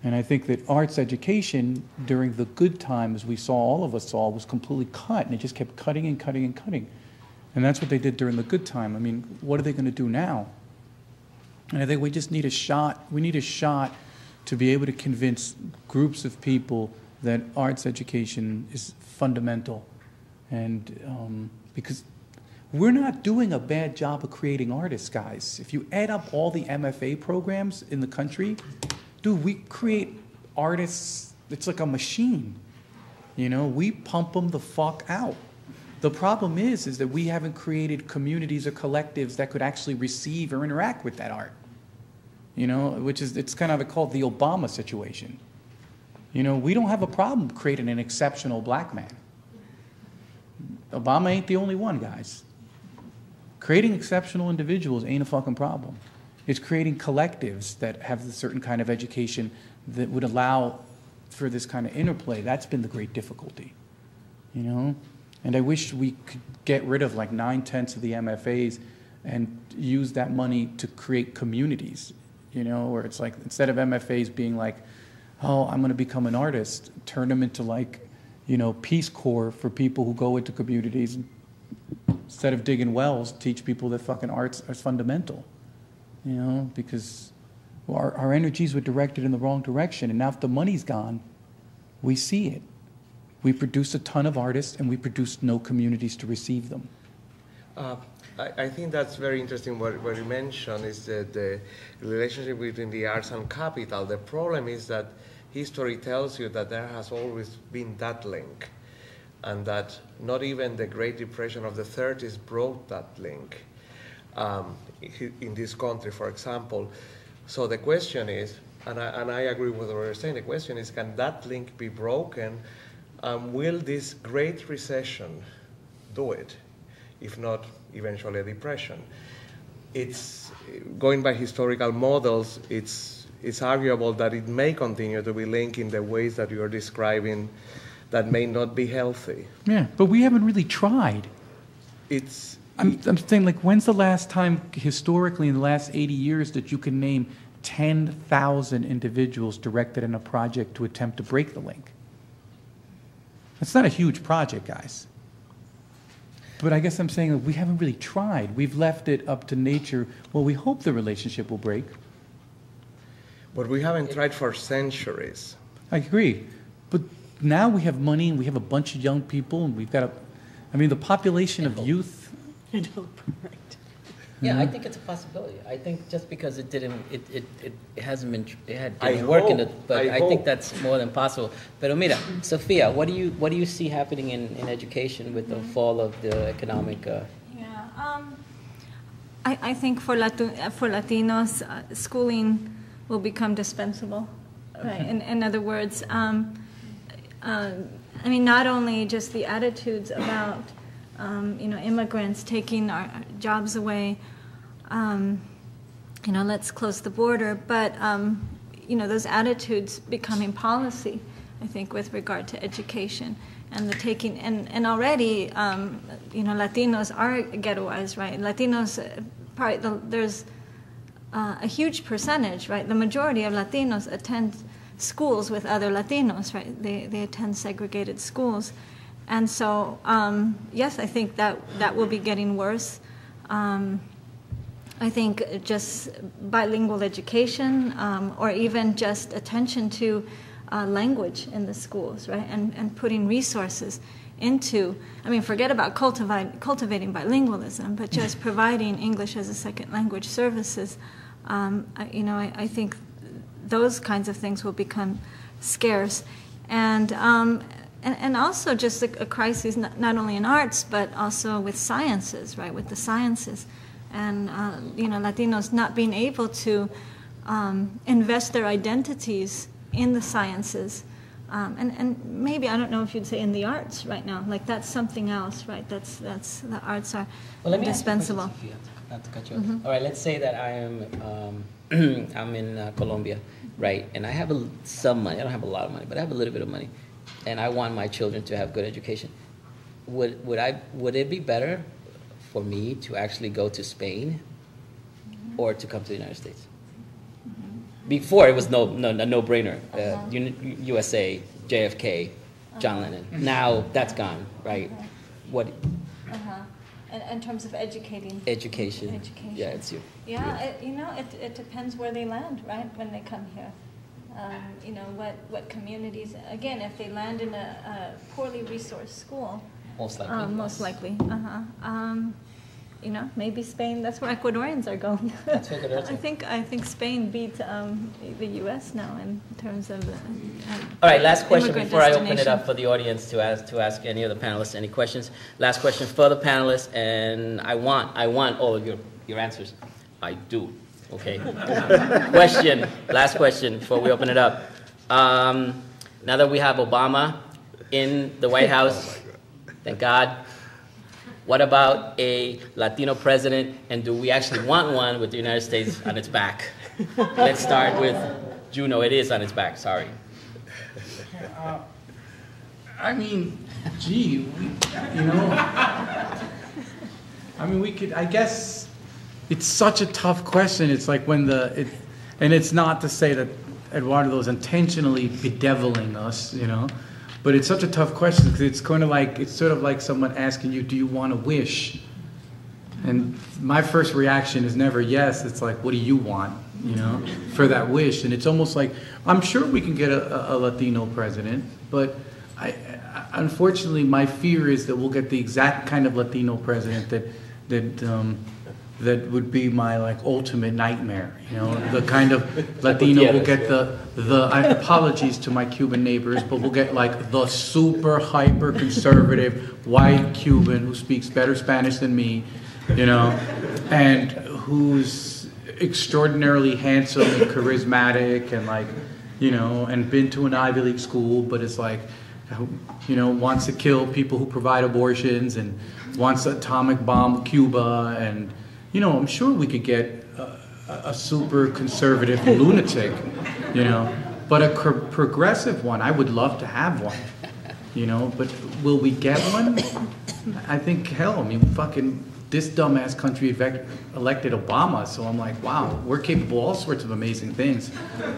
And I think that arts education during the good times all of us saw, was completely cut, and it just kept cutting and cutting and cutting. And that's what they did during the good time. I mean, what are they going to do now? And I think we just need a shot. We need a shot to be able to convince groups of people that arts education is fundamental. And because we're not doing a bad job of creating artists, guys. If you add up all the MFA programs in the country, dude, we create artists, it's like a machine. You know, we pump them the fuck out. The problem is that we haven't created communities or collectives that could actually receive or interact with that art. You know, which is, it's kind of called the Obama situation. You know, we don't have a problem creating an exceptional black man. Obama ain't the only one, guys. Creating exceptional individuals ain't a fucking problem. It's creating collectives that have a certain kind of education that would allow for this kind of interplay. That's been the great difficulty, you know? And I wish we could get rid of like 9/10 of the MFAs and use that money to create communities, you know, where it's like, instead of MFAs being like, oh, I'm going to become an artist, turn them into like, you know, Peace Corps for people who go into communities. Instead of digging wells, teach people that fucking arts is fundamental, you know, because our energies were directed in the wrong direction. And now if the money's gone, we see it. We produce a ton of artists and we produce no communities to receive them. I think that's very interesting what you mentioned is the relationship between the arts and capital. The problem is that history tells you that there has always been that link, and that not even the Great Depression of the 30s broke that link in this country, for example. So the question is, and I agree with what you're saying. The question is, can that link be broken? Will this great recession do it? If not, eventually a depression. It's going by historical models. It's arguable that it may continue to be linked in the ways that you're describing that may not be healthy. Yeah, but we haven't really tried. I'm saying, like, when's the last time, historically, in the last 80 years, that you can name 10,000 individuals directed in a project to attempt to break the link? It's not a huge project, guys. But I guess I'm saying that we haven't really tried. We've left it up to nature. Well, we hope the relationship will break. But we haven't tried for centuries. I agree. But now we have money, and we have a bunch of young people, and we've got the population of youth. I know, right. Yeah, I think it's a possibility. I think just because it didn't I work hope. but I hope. think that's more than possible. Pero mira, Sofia, what do you see happening in education with the fall of the economic? I think for Latinos, schooling will become dispensable. Right. In other words, not only just the attitudes about immigrants taking our jobs away, let's close the border, but those attitudes becoming policy, I think, with regard to education and the taking, and already, Latinos are ghettoized, right? Latinos, there's a huge percentage, right? The majority of Latinos attend schools with other Latinos, right? They attend segregated schools. And so, yes, I think that will be getting worse. I think just bilingual education, or even just attention to language in the schools, right? And putting resources into, forget about cultivating bilingualism, but just providing English as a second language services. I think those kinds of things will become scarce. And also just a crisis not only in arts, but also with sciences, right, with the sciences. And, Latinos not being able to invest their identities in the sciences. And maybe, I don't know if you'd say in the arts right now, like that's something else, right? That's the arts are indispensable. Let me ask you a question, Sofia, not to cut you off. All right, let's say that I am I'm in Colombia, right? And I have some money. I don't have a lot of money, but I have a little bit of money. And I want my children to have good education. Would it be better for me to actually go to Spain or to come to the United States? Before it was a no-brainer. USA, JFK, John Lennon. Now that's gone, right? What? In terms of education. Yeah, it's you. Yeah, it depends where they land, right? When they come here. What communities, again, if they land in a poorly resourced school. Most likely. Maybe Spain, that's where Ecuadorians are going. That's where Ecuadorians are. I think Spain beat the U.S. now in terms of all right, last question before I open it up for the audience to ask any of the panelists any questions. Last question for the panelists, and I want all of your answers. I do. Okay. Last question before we open it up. Now that we have Obama in the White House, thank God, what about a Latino president, and do we actually want one with the United States on its back? Let's start with Junot. It is on its back, sorry. We could, I guess, it's such a tough question. It's like and it's not to say that Eduardo's intentionally bedeviling us, but it's such a tough question because it's sort of like someone asking you, do you want a wish? And my first reaction is never yes. It's like, what do you want, for that wish? And it's almost like, I'm sure we can get a Latino president, but unfortunately, my fear is that we'll get the exact kind of Latino president that would be my ultimate nightmare. The kind of Latino will get the apologies to my Cuban neighbors, but we'll get the super hyper conservative white Cuban who speaks better Spanish than me, and who's extraordinarily handsome and charismatic and like, you know, and been to an Ivy League school, but it's like, you know, wants to kill people who provide abortions and wants to atomic bomb Cuba, and, you know, I'm sure we could get a super conservative lunatic, you know, but a progressive one, I would love to have one, you know, but will we get one? I think, hell, I mean, fucking, this dumbass country elected Obama, so I'm like, wow, we're capable of all sorts of amazing things,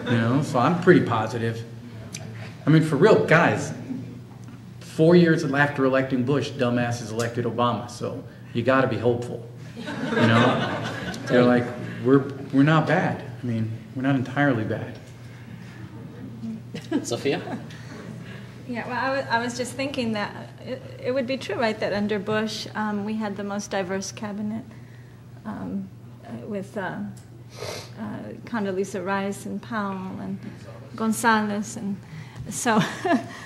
you know, so I'm pretty positive. I mean, for real, guys, 4 years after electing Bush, dumbasses elected Obama, so you gotta be hopeful, you know? They're like, we're not bad. I mean, we're not entirely bad. Sophia? Yeah, well, I was just thinking that it would be true, right, that under Bush we had the most diverse cabinet with Condoleezza Rice and Powell and Gonzalez, and so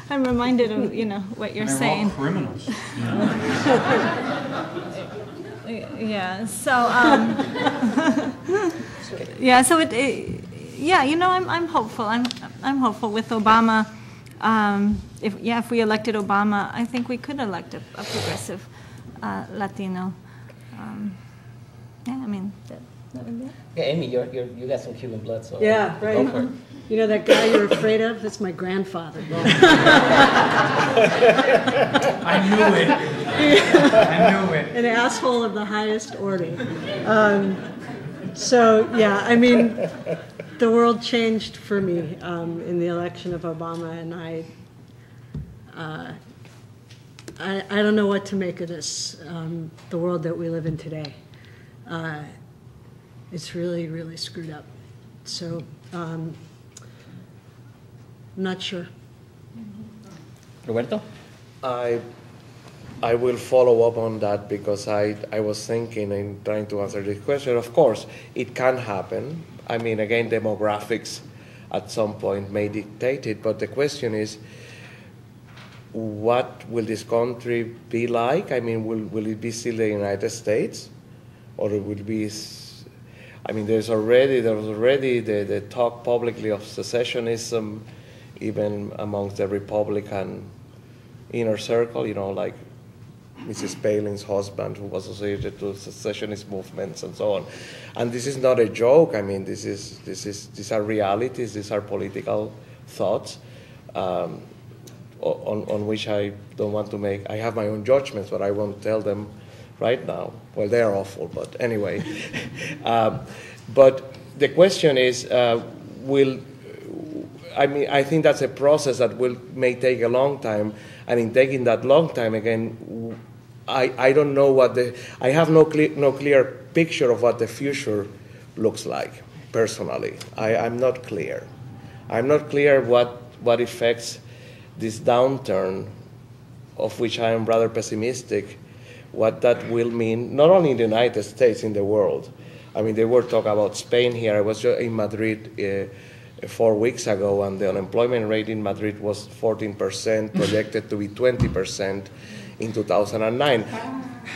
I'm reminded of, you know, what you're saying. All criminals. You know? Yeah. So yeah. So yeah. You know, I'm hopeful. I'm hopeful with Obama. If we elected Obama, I think we could elect a progressive Latino. Yeah, I mean, that would be it. Yeah, Amy, you got some Cuban blood, so Yeah, right. go for it. You know that guy you're afraid of? That's my grandfather. I knew it. I knew it. An asshole of the highest order. So, yeah, I mean, the world changed for me in the election of Obama, and I don't know what to make of this, the world that we live in today. It's really, really screwed up. So, I'm not sure. Roberto? I will follow up on that because I was thinking and trying to answer this question. Of course, it can happen. I mean, again, demographics at some point may dictate it, but the question is, what will this country be like? I mean, will it be still the United States? Or it will be, I mean, there was already the talk publicly of secessionism, even amongst the Republican inner circle, you know, like Mrs. Palin's husband, who was associated to secessionist movements and so on. And this is not a joke. I mean, these are realities. These are political thoughts on which I don't want to make. I have my own judgments, but I won't tell them right now. Well, they are awful, but anyway. But the question is, I think that's a process that may take a long time, and in taking that long time, again, I don't know I have no clear picture of what the future looks like, personally. I'm not clear. I'm not clear what effects this downturn, of which I am rather pessimistic, what that will mean, not only in the United States, in the world. I mean, they were talking about Spain here. I was just in Madrid 4 weeks ago, and the unemployment rate in Madrid was 14%, projected to be 20% in 2009.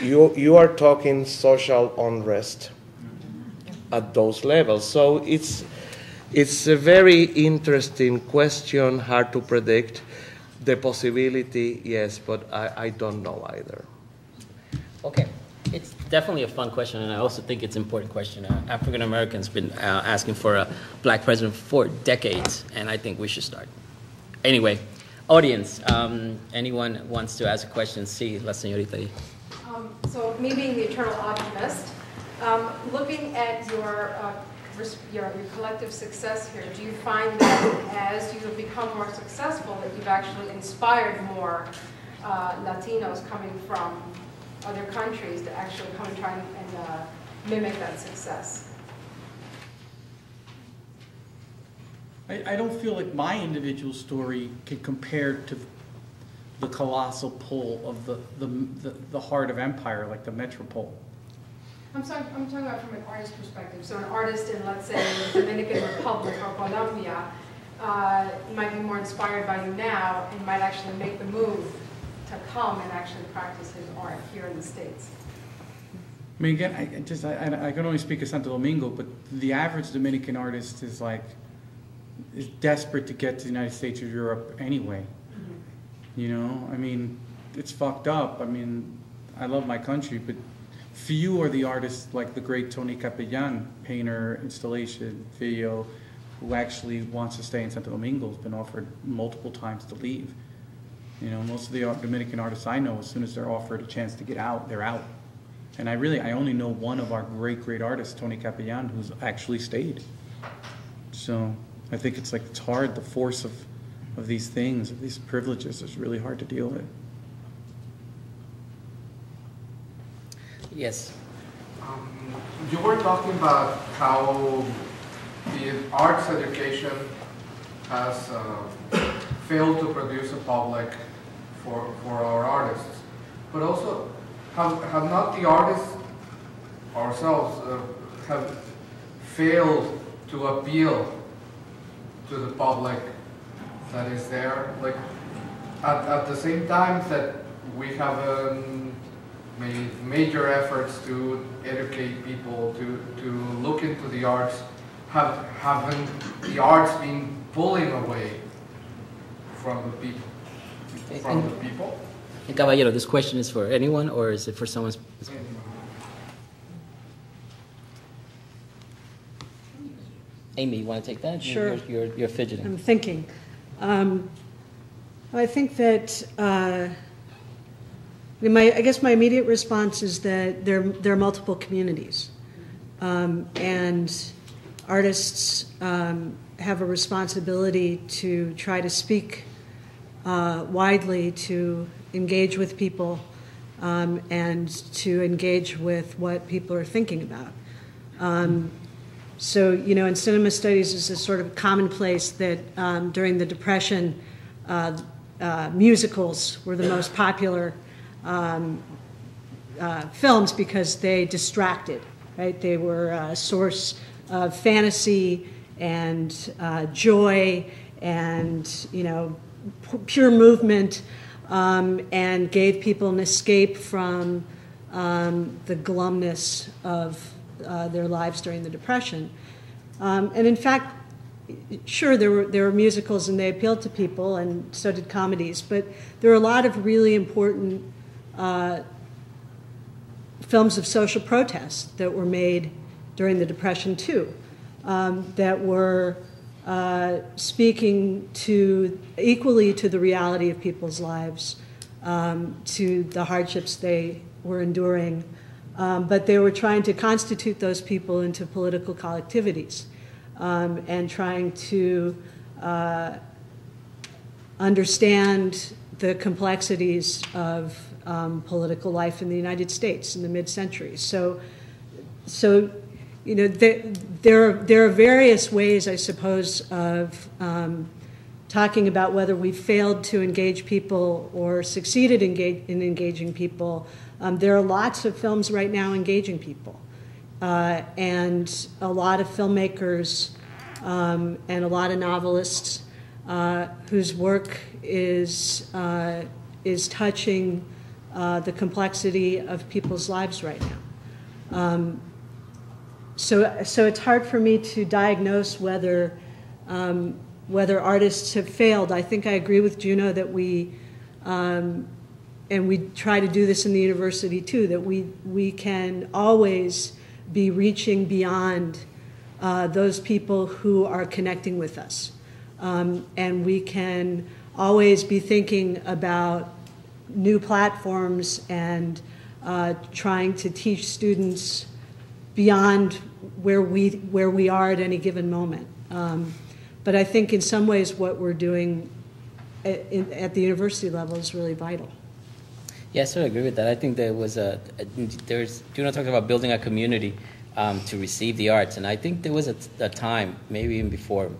You are talking social unrest at those levels. So it's a very interesting question, hard to predict. The possibility, yes, but I don't know either. Okay. It's definitely a fun question, and I also think it's an important question. African Americans have been asking for a black president for decades, and I think we should start. Anyway, audience, anyone wants to ask a question? Sí, la señorita ahí. So me being the eternal optimist, looking at your collective success here, do you find that as you have become more successful that you've actually inspired more Latinos coming from other countries to actually come and try and mimic that success? I don't feel like my individual story can compare to the colossal pull of the heart of empire, like the metropole. I'm talking about from an artist perspective. So an artist in, let's say, the Dominican Republic or Colombia might be more inspired by you now and might actually make the move to come and actually practice his art here in the States. I mean, again, I can only speak of Santo Domingo, but the average Dominican artist is desperate to get to the United States or Europe anyway. You know, I mean, it's fucked up. I mean, I love my country, but few are the artists like the great Tony Capellan, painter, installation, video, who actually wants to stay in Santo Domingo, has been offered multiple times to leave. You know, most of the Dominican artists I know, as soon as they're offered a chance to get out, they're out. And I only know one of our great artists, Tony Capellan, who's actually stayed. So I think it's hard, the force of these things, of these privileges, is really hard to deal with. Yes. You were talking about how the arts education has failed to produce a public for our artists, but also have not the artists ourselves have failed to appeal to the public that is there, like at the same time that we have made major efforts to educate people, to look into the arts, haven't the arts been pulling away from the people? And Caballero, this question is for anyone, or is it for someone specific? Amy, you want to take that? Sure. You're fidgeting. I'm thinking. I think that I guess my immediate response is that there are multiple communities, and artists have a responsibility to try to speak widely, to engage with people, and to engage with what people are thinking about. So, you know, in cinema studies, it's a sort of commonplace that during the Depression, musicals were the most popular films because they distracted, right? They were a source of fantasy and joy and, you know, pure movement, and gave people an escape from the glumness of their lives during the Depression. And in fact, sure, there were musicals and they appealed to people, and so did comedies, but there are a lot of really important films of social protest that were made during the Depression too, that were speaking equally to the reality of people's lives, to the hardships they were enduring, but they were trying to constitute those people into political collectivities, and trying to understand the complexities of political life in the United States in the mid-century. So you know, there are various ways, I suppose, of talking about whether we failed to engage people or succeeded in engaging people. There are lots of films right now engaging people, and a lot of filmmakers and a lot of novelists whose work is touching the complexity of people's lives right now. So it's hard for me to diagnose whether artists have failed. I think I agree with Junot that and we try to do this in the university too, that we can always be reaching beyond those people who are connecting with us. And we can always be thinking about new platforms and trying to teach students beyond where we are at any given moment. But I think in some ways what we're doing at the university level is really vital. Yeah, I sort of agree with that. I think there was Junot talked about building a community to receive the arts, and I think there was a time, maybe even before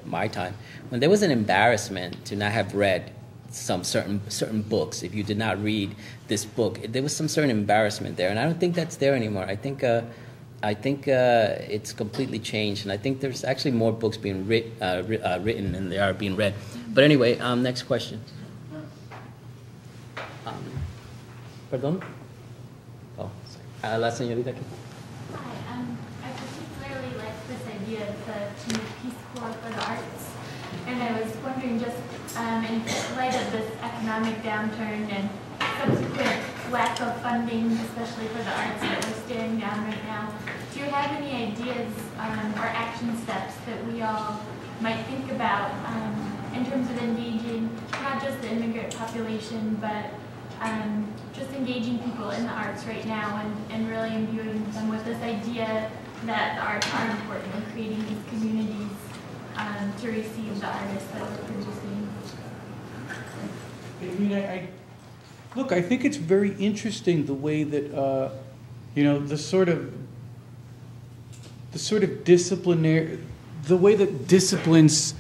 my time, when there was an embarrassment to not have read some certain books. If you did not read this book, there was some certain embarrassment there, and I don't think that's there anymore. I think it's completely changed, and I think there's actually more books being written than they are being read. But anyway, next question. Pardon? Oh, sorry. La señorita aquí. Hi, I particularly like this idea of the Peace Corps for the arts. And I was wondering just in light of this economic downturn and subsequent lack of funding, especially for the arts that we're staring down right now, do you have any ideas or action steps that we all might think about in terms of engaging not just the immigrant population, but just engaging people in the arts right now and really imbuing them with this idea that the arts are important in creating these communities to receive the artists that we're producing? I mean, look, I think it's very interesting the way that, you know, the sort of disciplinary, the way that disciplines,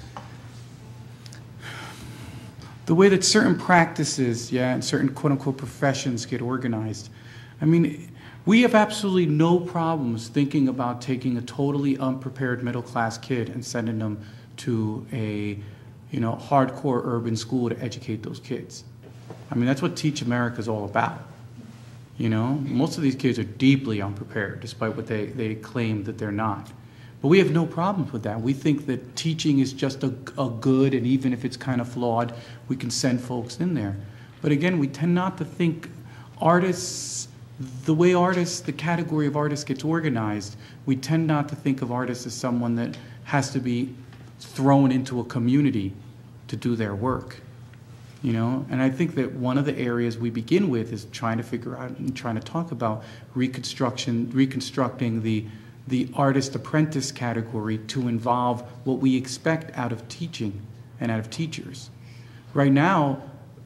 the way that certain practices, and certain quote-unquote professions get organized. I mean, we have absolutely no problems thinking about taking a totally unprepared middle-class kid and sending them to a, you know, hardcore urban school to educate those kids. I mean, that's what Teach America is all about. You know, most of these kids are deeply unprepared, despite what they claim that they're not. But we have no problems with that. We think that teaching is just a good, and even if it's kind of flawed, we can send folks in there. But again, we tend not to think artists, the way artists, the category of artists gets organized, we tend not to think of artists as someone that has to be thrown into a community to do their work. You know, and I think that one of the areas we begin with is trying to figure out and trying to talk about reconstructing the artist apprentice category to involve what we expect out of teaching and out of teachers. Right now,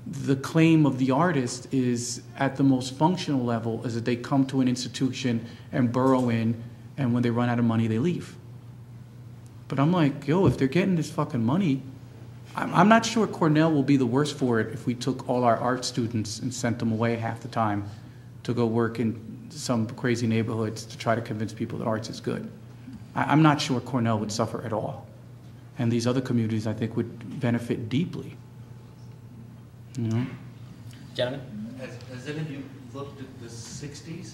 the claim of the artist is at the most functional level is that they come to an institution and burrow in, and when they run out of money, they leave. But I'm like, yo, if they're getting this fucking money, I'm not sure Cornell will be the worst for it if we took all our art students and sent them away half the time to go work in some crazy neighborhoods to try to convince people that arts is good. I'm not sure Cornell would suffer at all. And these other communities, I think, would benefit deeply. You know? Gentlemen? Has any of you looked at the 60s?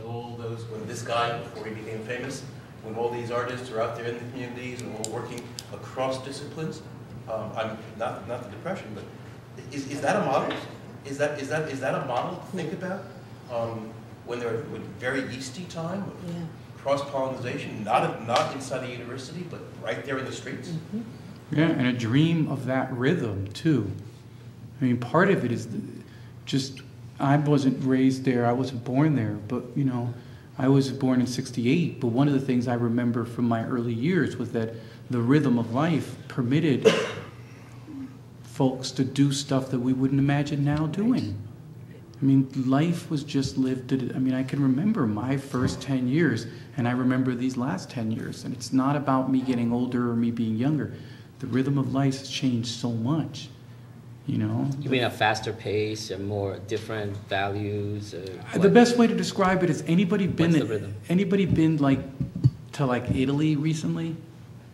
All those, when this guy, before he became famous, when all these artists are out there in the communities and all working across disciplines? I'm not the Depression, but is that a model? Is that a model to think about when they're with very Easty time, cross-pollinization, not inside a university, but right there in the streets? Mm-hmm. Yeah, and a dream of that rhythm too. I mean, part of it is just I wasn't raised there, I wasn't born there, but you know, I was born in '68. But one of the things I remember from my early years was that the rhythm of life permitted folks to do stuff that we wouldn't imagine now doing. I mean, life was just lived. I mean, I can remember my first 10 years, and I remember these last 10 years. And it's not about me getting older or me being younger. The rhythm of life has changed so much, you know? You mean a faster pace and more different values? The best way to describe it is anybody been like to like Italy recently?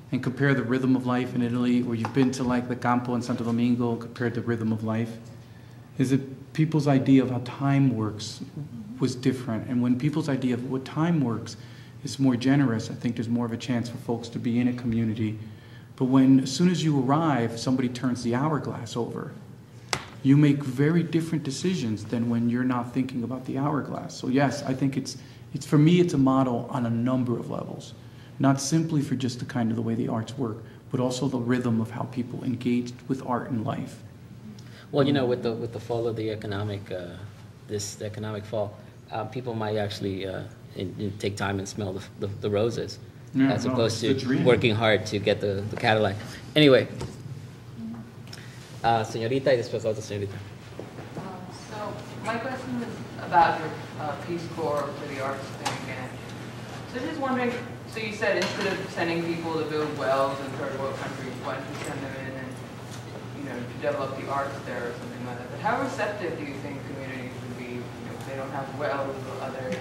And compare the rhythm of life in Italy, or you've been to like the Campo in Santo Domingo, compared to rhythm of life, is that people's idea of how time works was different. And when people's idea of what time works is more generous, I think there's more of a chance for folks to be in a community. But when, as soon as you arrive, somebody turns the hourglass over, you make very different decisions than when you're not thinking about the hourglass. So yes, I think it's for me, it's a model on a number of levels. Not simply for just the kind of the way the arts work, but also the rhythm of how people engaged with art and life. Well, you know, with the fall of the economic, the economic fall, people might actually take time and smell the roses, as opposed to working hard to get the Cadillac. Anyway, señorita y después otra señorita. So my question is about your Peace Corps for the arts thing again. So just wondering. So you said instead of sending people to build wells in third world countries, why don't you send them in and, you know, to develop the arts there or something like that? But how receptive do you think communities would be, you know, if they don't have wells or other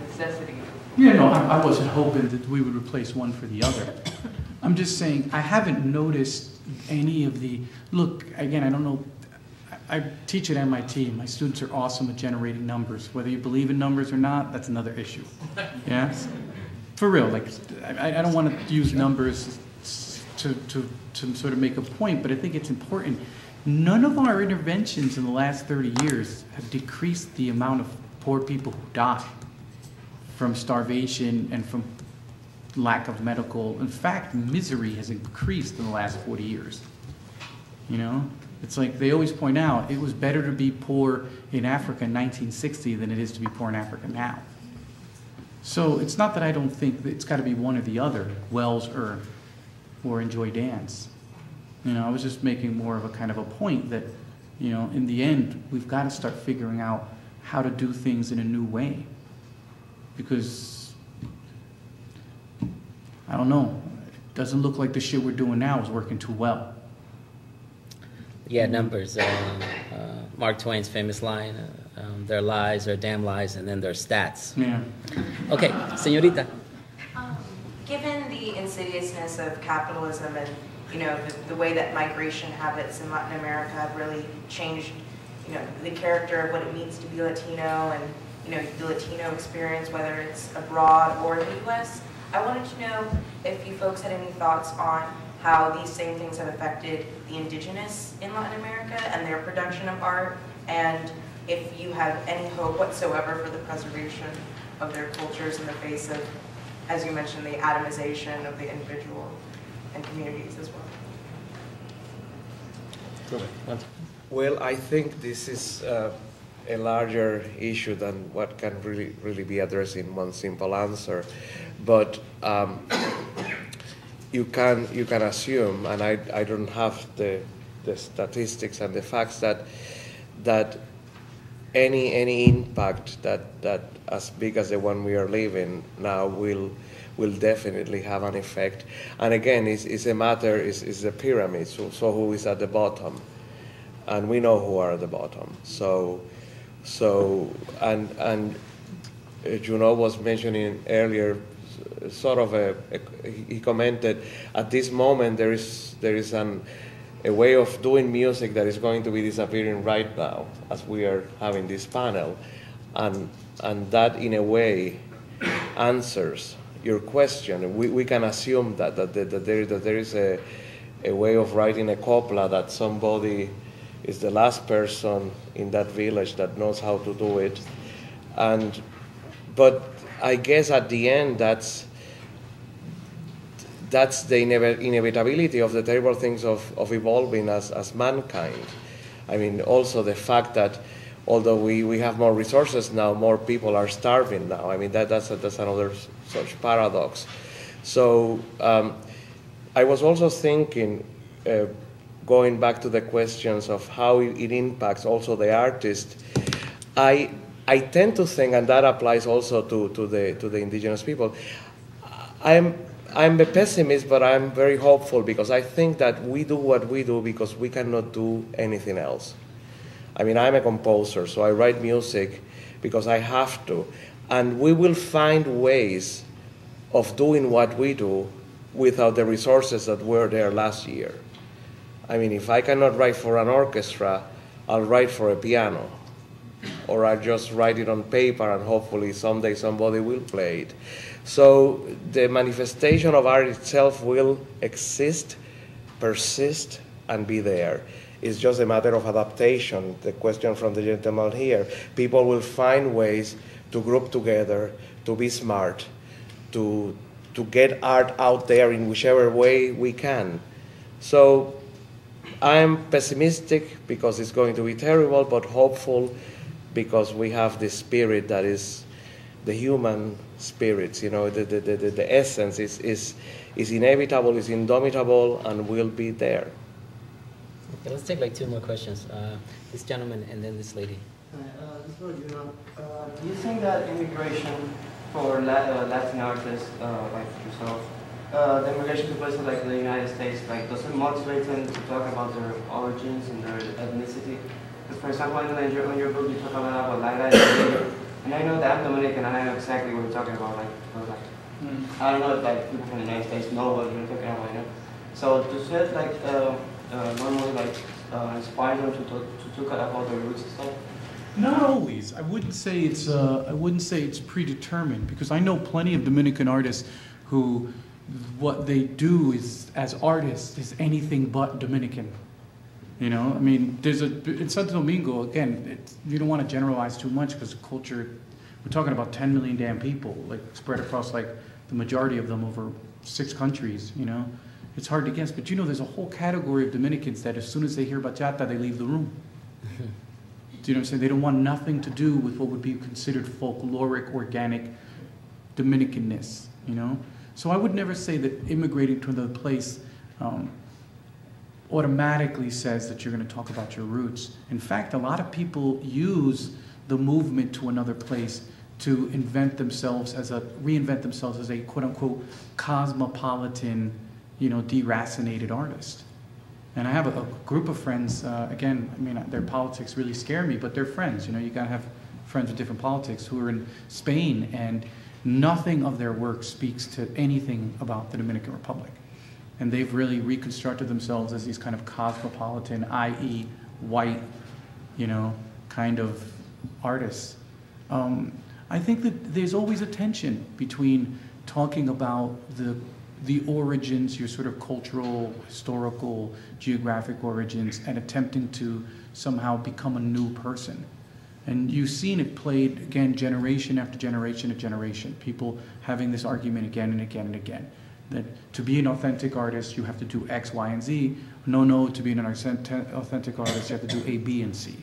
necessities? Yeah, no, I wasn't hoping that we would replace one for the other. I'm just saying I haven't noticed any of the, look, again, I don't know, I teach at MIT. My students are awesome at generating numbers. Whether you believe in numbers or not, that's another issue. Yeah? For real, like, I don't want to use numbers to sort of make a point, but I think it's important. None of our interventions in the last 30 years have decreased the amount of poor people who die from starvation and from lack of medical. In fact, misery has increased in the last 40 years. You know? It's like they always point out, it was better to be poor in Africa in 1960 than it is to be poor in Africa now. So it's not that I don't think that it's got to be one or the other, Wells or Enjoy Dance. You know, I was just making more of a kind of a point that, you know, in the end, we've got to start figuring out how to do things in a new way. Because, I don't know, it doesn't look like the shit we're doing now is working too well. Yeah, numbers. Mark Twain's famous line, their lies are damn lies, and then their stats. Yeah. Okay, señorita. Given the insidiousness of capitalism and, you know, the way that migration habits in Latin America have really changed, you know, the character of what it means to be Latino and, you know, the Latino experience, whether it's abroad or in the U.S., I wanted to know if you folks had any thoughts on how these same things have affected the indigenous in Latin America and their production of art, and if you have any hope whatsoever for the preservation of their cultures in the face of, as you mentioned, the atomization of the individual and communities as well. Well, I think this is a larger issue than what can really be addressed in one simple answer, but you can assume, and I don't have the statistics and the facts that any impact that as big as the one we are living now will definitely have an effect. And again, it's a matter is the pyramid. So who is at the bottom, and we know who are at the bottom. So and Junot was mentioning earlier. Sort of he commented, at this moment there is a way of doing music that is going to be disappearing right now as we are having this panel, and that in a way answers your question. We can assume that there is a way of writing a copla that somebody is the last person in that village that knows how to do it, but I guess at the end that's the inevitability of the terrible things of evolving as mankind. I mean, also the fact that although we have more resources now, more people are starving now. I mean, that's another such paradox. So I was also thinking, going back to the questions of how it impacts also the artist, I tend to think, and that applies also to the indigenous people, I'm a pessimist, but I'm very hopeful because I think that we do what we do because we cannot do anything else. I mean, I'm a composer, so I write music because I have to. And we will find ways of doing what we do without the resources that were there last year. I mean, if I cannot write for an orchestra, I'll write for a piano. Or I'll just write it on paper and hopefully someday somebody will play it. So the manifestation of art itself will exist, persist, and be there. It's just a matter of adaptation. The question from the gentleman here. People will find ways to group together, to be smart, to get art out there in whichever way we can. So I'm pessimistic because it's going to be terrible, but hopeful because we have this spirit that is the human spirits, you know, the essence is inevitable, is indomitable, and will be there. Okay, let's take like two more questions. This gentleman and then this lady. This one, do you think that immigration for Latin artists like yourself, the immigration to places like the United States, like does it motivate them to talk about their origins and their ethnicity? Because, for example, in your book you talk a lot about Latin. And I know that I'm Dominican and I know exactly what you're talking about. I don't know if like people from the United States know what you're talking about, you know. So does it like normally like inspires them to talk about their roots and stuff? Not always. I wouldn't say it's predetermined, because I know plenty of Dominican artists who what they do is as artists is anything but Dominican. You know, I mean, in Santo Domingo, again, you don't want to generalize too much because culture, we're talking about 10 million damn people, like spread across like the majority of them over 6 countries, you know. It's hard to guess, but you know, there's a whole category of Dominicans that as soon as they hear bachata, they leave the room. Do you know what I'm saying? They don't want nothing to do with what would be considered folkloric, organic Dominicanness, you know? So I would never say that immigrating to another place automatically says that you're going to talk about your roots. In fact, a lot of people use the movement to another place to reinvent themselves as a quote-unquote cosmopolitan, you know, deracinated artist. And I have a group of friends, again, I mean, their politics really scare me, but they're friends. You know, you gotta have friends with different politics who are in Spain, and nothing of their work speaks to anything about the Dominican Republic. And they've really reconstructed themselves as these kind of cosmopolitan, i.e. white, you know, kind of artists. I think that there's always a tension between talking about the origins, your sort of cultural, historical, geographic origins, and attempting to somehow become a new person. And you've seen it played, again, generation after generation after generation. People having this argument again and again and again. That to be an authentic artist, you have to do X, Y, and Z. No, to be an authentic artist, you have to do A, B, and C.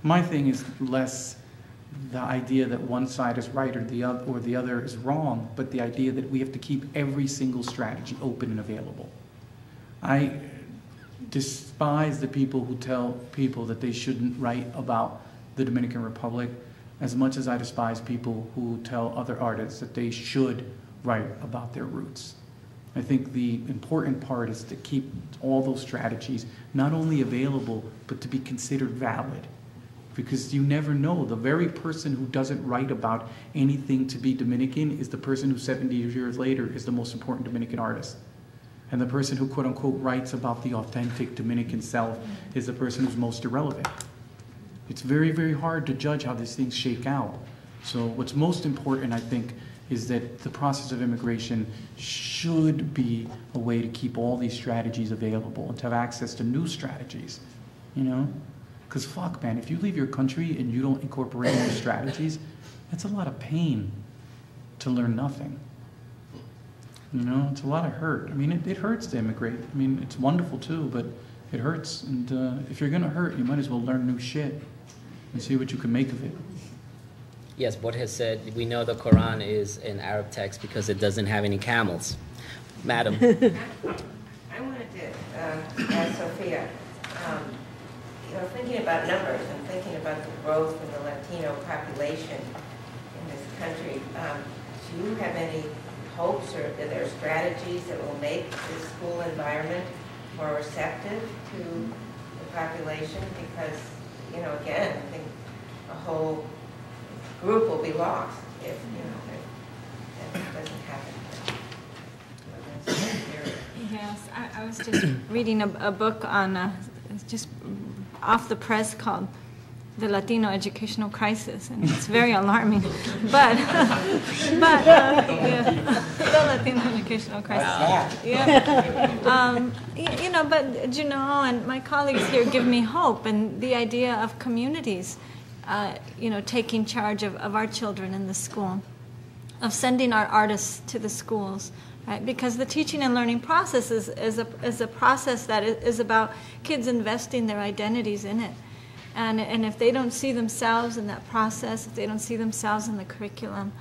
My thing is less the idea that one side is right or the other is wrong, but the idea that we have to keep every single strategy open and available. I despise the people who tell people that they shouldn't write about the Dominican Republic as much as I despise people who tell other artists that they should write about their roots. I think the important part is to keep all those strategies not only available, but to be considered valid. Because you never know. The very person who doesn't write about anything to be Dominican is the person who 70 years later is the most important Dominican artist. And the person who quote unquote writes about the authentic Dominican self is the person who's most irrelevant. It's very, very hard to judge how these things shake out. So what's most important, I think, is that the process of immigration should be a way to keep all these strategies available and to have access to new strategies, you know? Because fuck, man, if you leave your country and you don't incorporate new strategies, that's a lot of pain to learn nothing. You know, it's a lot of hurt. I mean, it hurts to immigrate. I mean, it's wonderful too, but it hurts. And if you're gonna hurt, you might as well learn new shit and see what you can make of it. Yes, Bort has said, we know the Quran is an Arab text because it doesn't have any camels. Madam. I wanted to ask Sophia, you know, thinking about numbers and thinking about the growth of the Latino population in this country, do you have any hopes or are there strategies that will make the school environment more receptive to the population? Because, you know, again, I think a whole group will be lost if, you know, if that doesn't happen. Yes, I was just reading a book on just off the press called The Latino Educational Crisis, and it's very alarming. But yeah, the Latino Educational Crisis. Yeah. You know, but Junot and my colleagues here give me hope, and the idea of communities, you know, taking charge of our children in the school, of sending our artists to the schools. Right? Because the teaching and learning process is a process that is about kids investing their identities in it. And if they don't see themselves in that process, if they don't see themselves in the curriculum,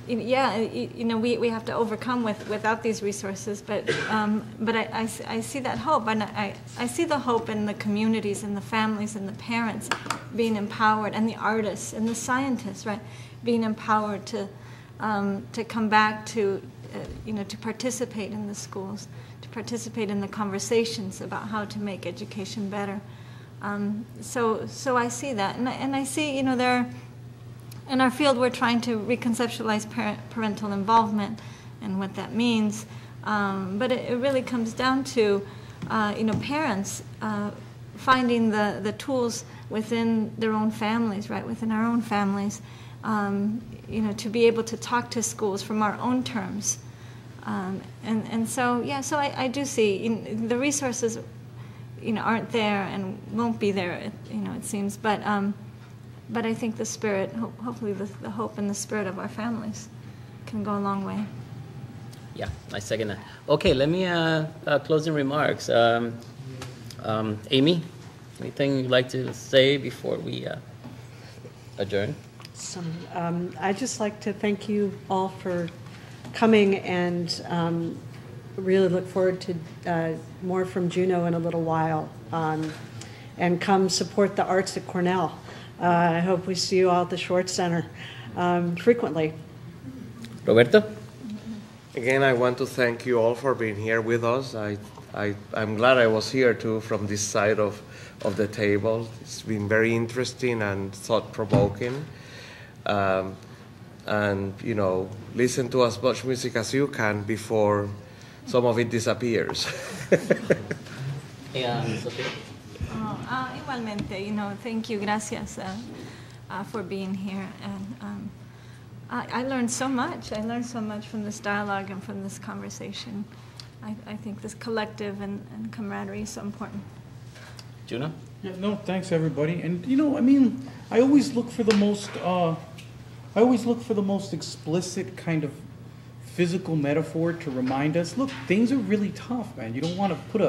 yeah, you know, we have to overcome without these resources. But I see that hope, and I see the hope in the communities and the families and the parents being empowered, and the artists and the scientists, right, being empowered to come back to, you know, to participate in the schools, to participate in the conversations about how to make education better. So I see that, and I see, you know, in our field we're trying to reconceptualize parental involvement and what that means, but it really comes down to parents finding the tools within their own families, right, within our own families, to be able to talk to schools from our own terms. So I do see the resources, aren't there and won't be there, it seems, but I think the spirit, hopefully the hope and the spirit of our families can go a long way. Yeah, I second that. Okay, let me closing remarks. Amy, anything you'd like to say before we adjourn? I'd just like to thank you all for coming, and really look forward to more from Juno in a little while. And come support the arts at Cornell. I hope we see you all at the Schwartz Center frequently. Roberto? Again, I want to thank you all for being here with us. I'm glad I was here too, from this side of the table. It's been very interesting and thought-provoking. And, listen to as much music as you can before some of it disappears. Igualmente, thank you, gracias for being here. And I learned so much. I learned so much from this dialogue and from this conversation. I think this collective and camaraderie is so important. Juno? Yeah, no, thanks everybody. And I always look for the most explicit kind of physical metaphor to remind us, look, things are really tough, man. You don't want to put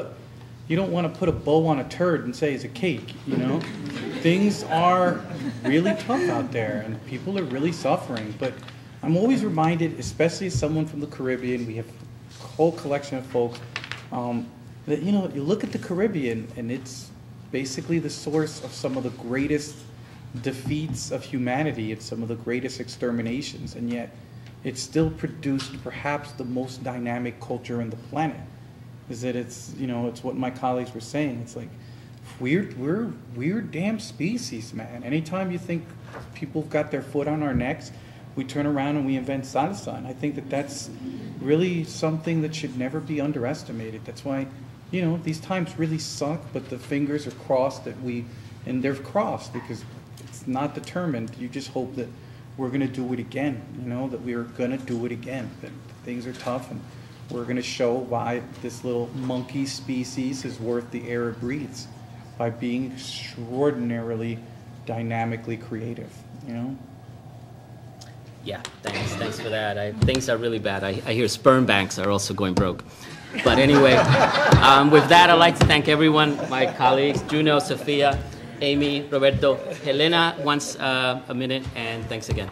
a bow on a turd and say it's a cake, Things are really tough out there and people are really suffering. But I'm always reminded, especially as someone from the Caribbean, we have a whole collection of folks, that, you look at the Caribbean and it's basically the source of some of the greatest defeats of humanity. It's some of the greatest exterminations, and yet it's still produced perhaps the most dynamic culture on the planet. Is that it's what my colleagues were saying. It's like we're weird damn species, man. Anytime you think people have got their foot on our necks, we turn around and we invent salsa. And I think that that's really something that should never be underestimated. That's why, these times really suck, but the fingers are crossed and they're crossed because it's not determined. You just hope that we're going to do it again, that we're going to do it again, that things are tough, and we're going to show why this little monkey species is worth the air it breathes by being extraordinarily dynamically creative, Yeah, thanks for that. Things are really bad. I hear sperm banks are also going broke. But anyway, with that, I'd like to thank everyone, my colleagues, Juno, Sophia, Amy, Roberto, Helena, once a minute, and thanks again.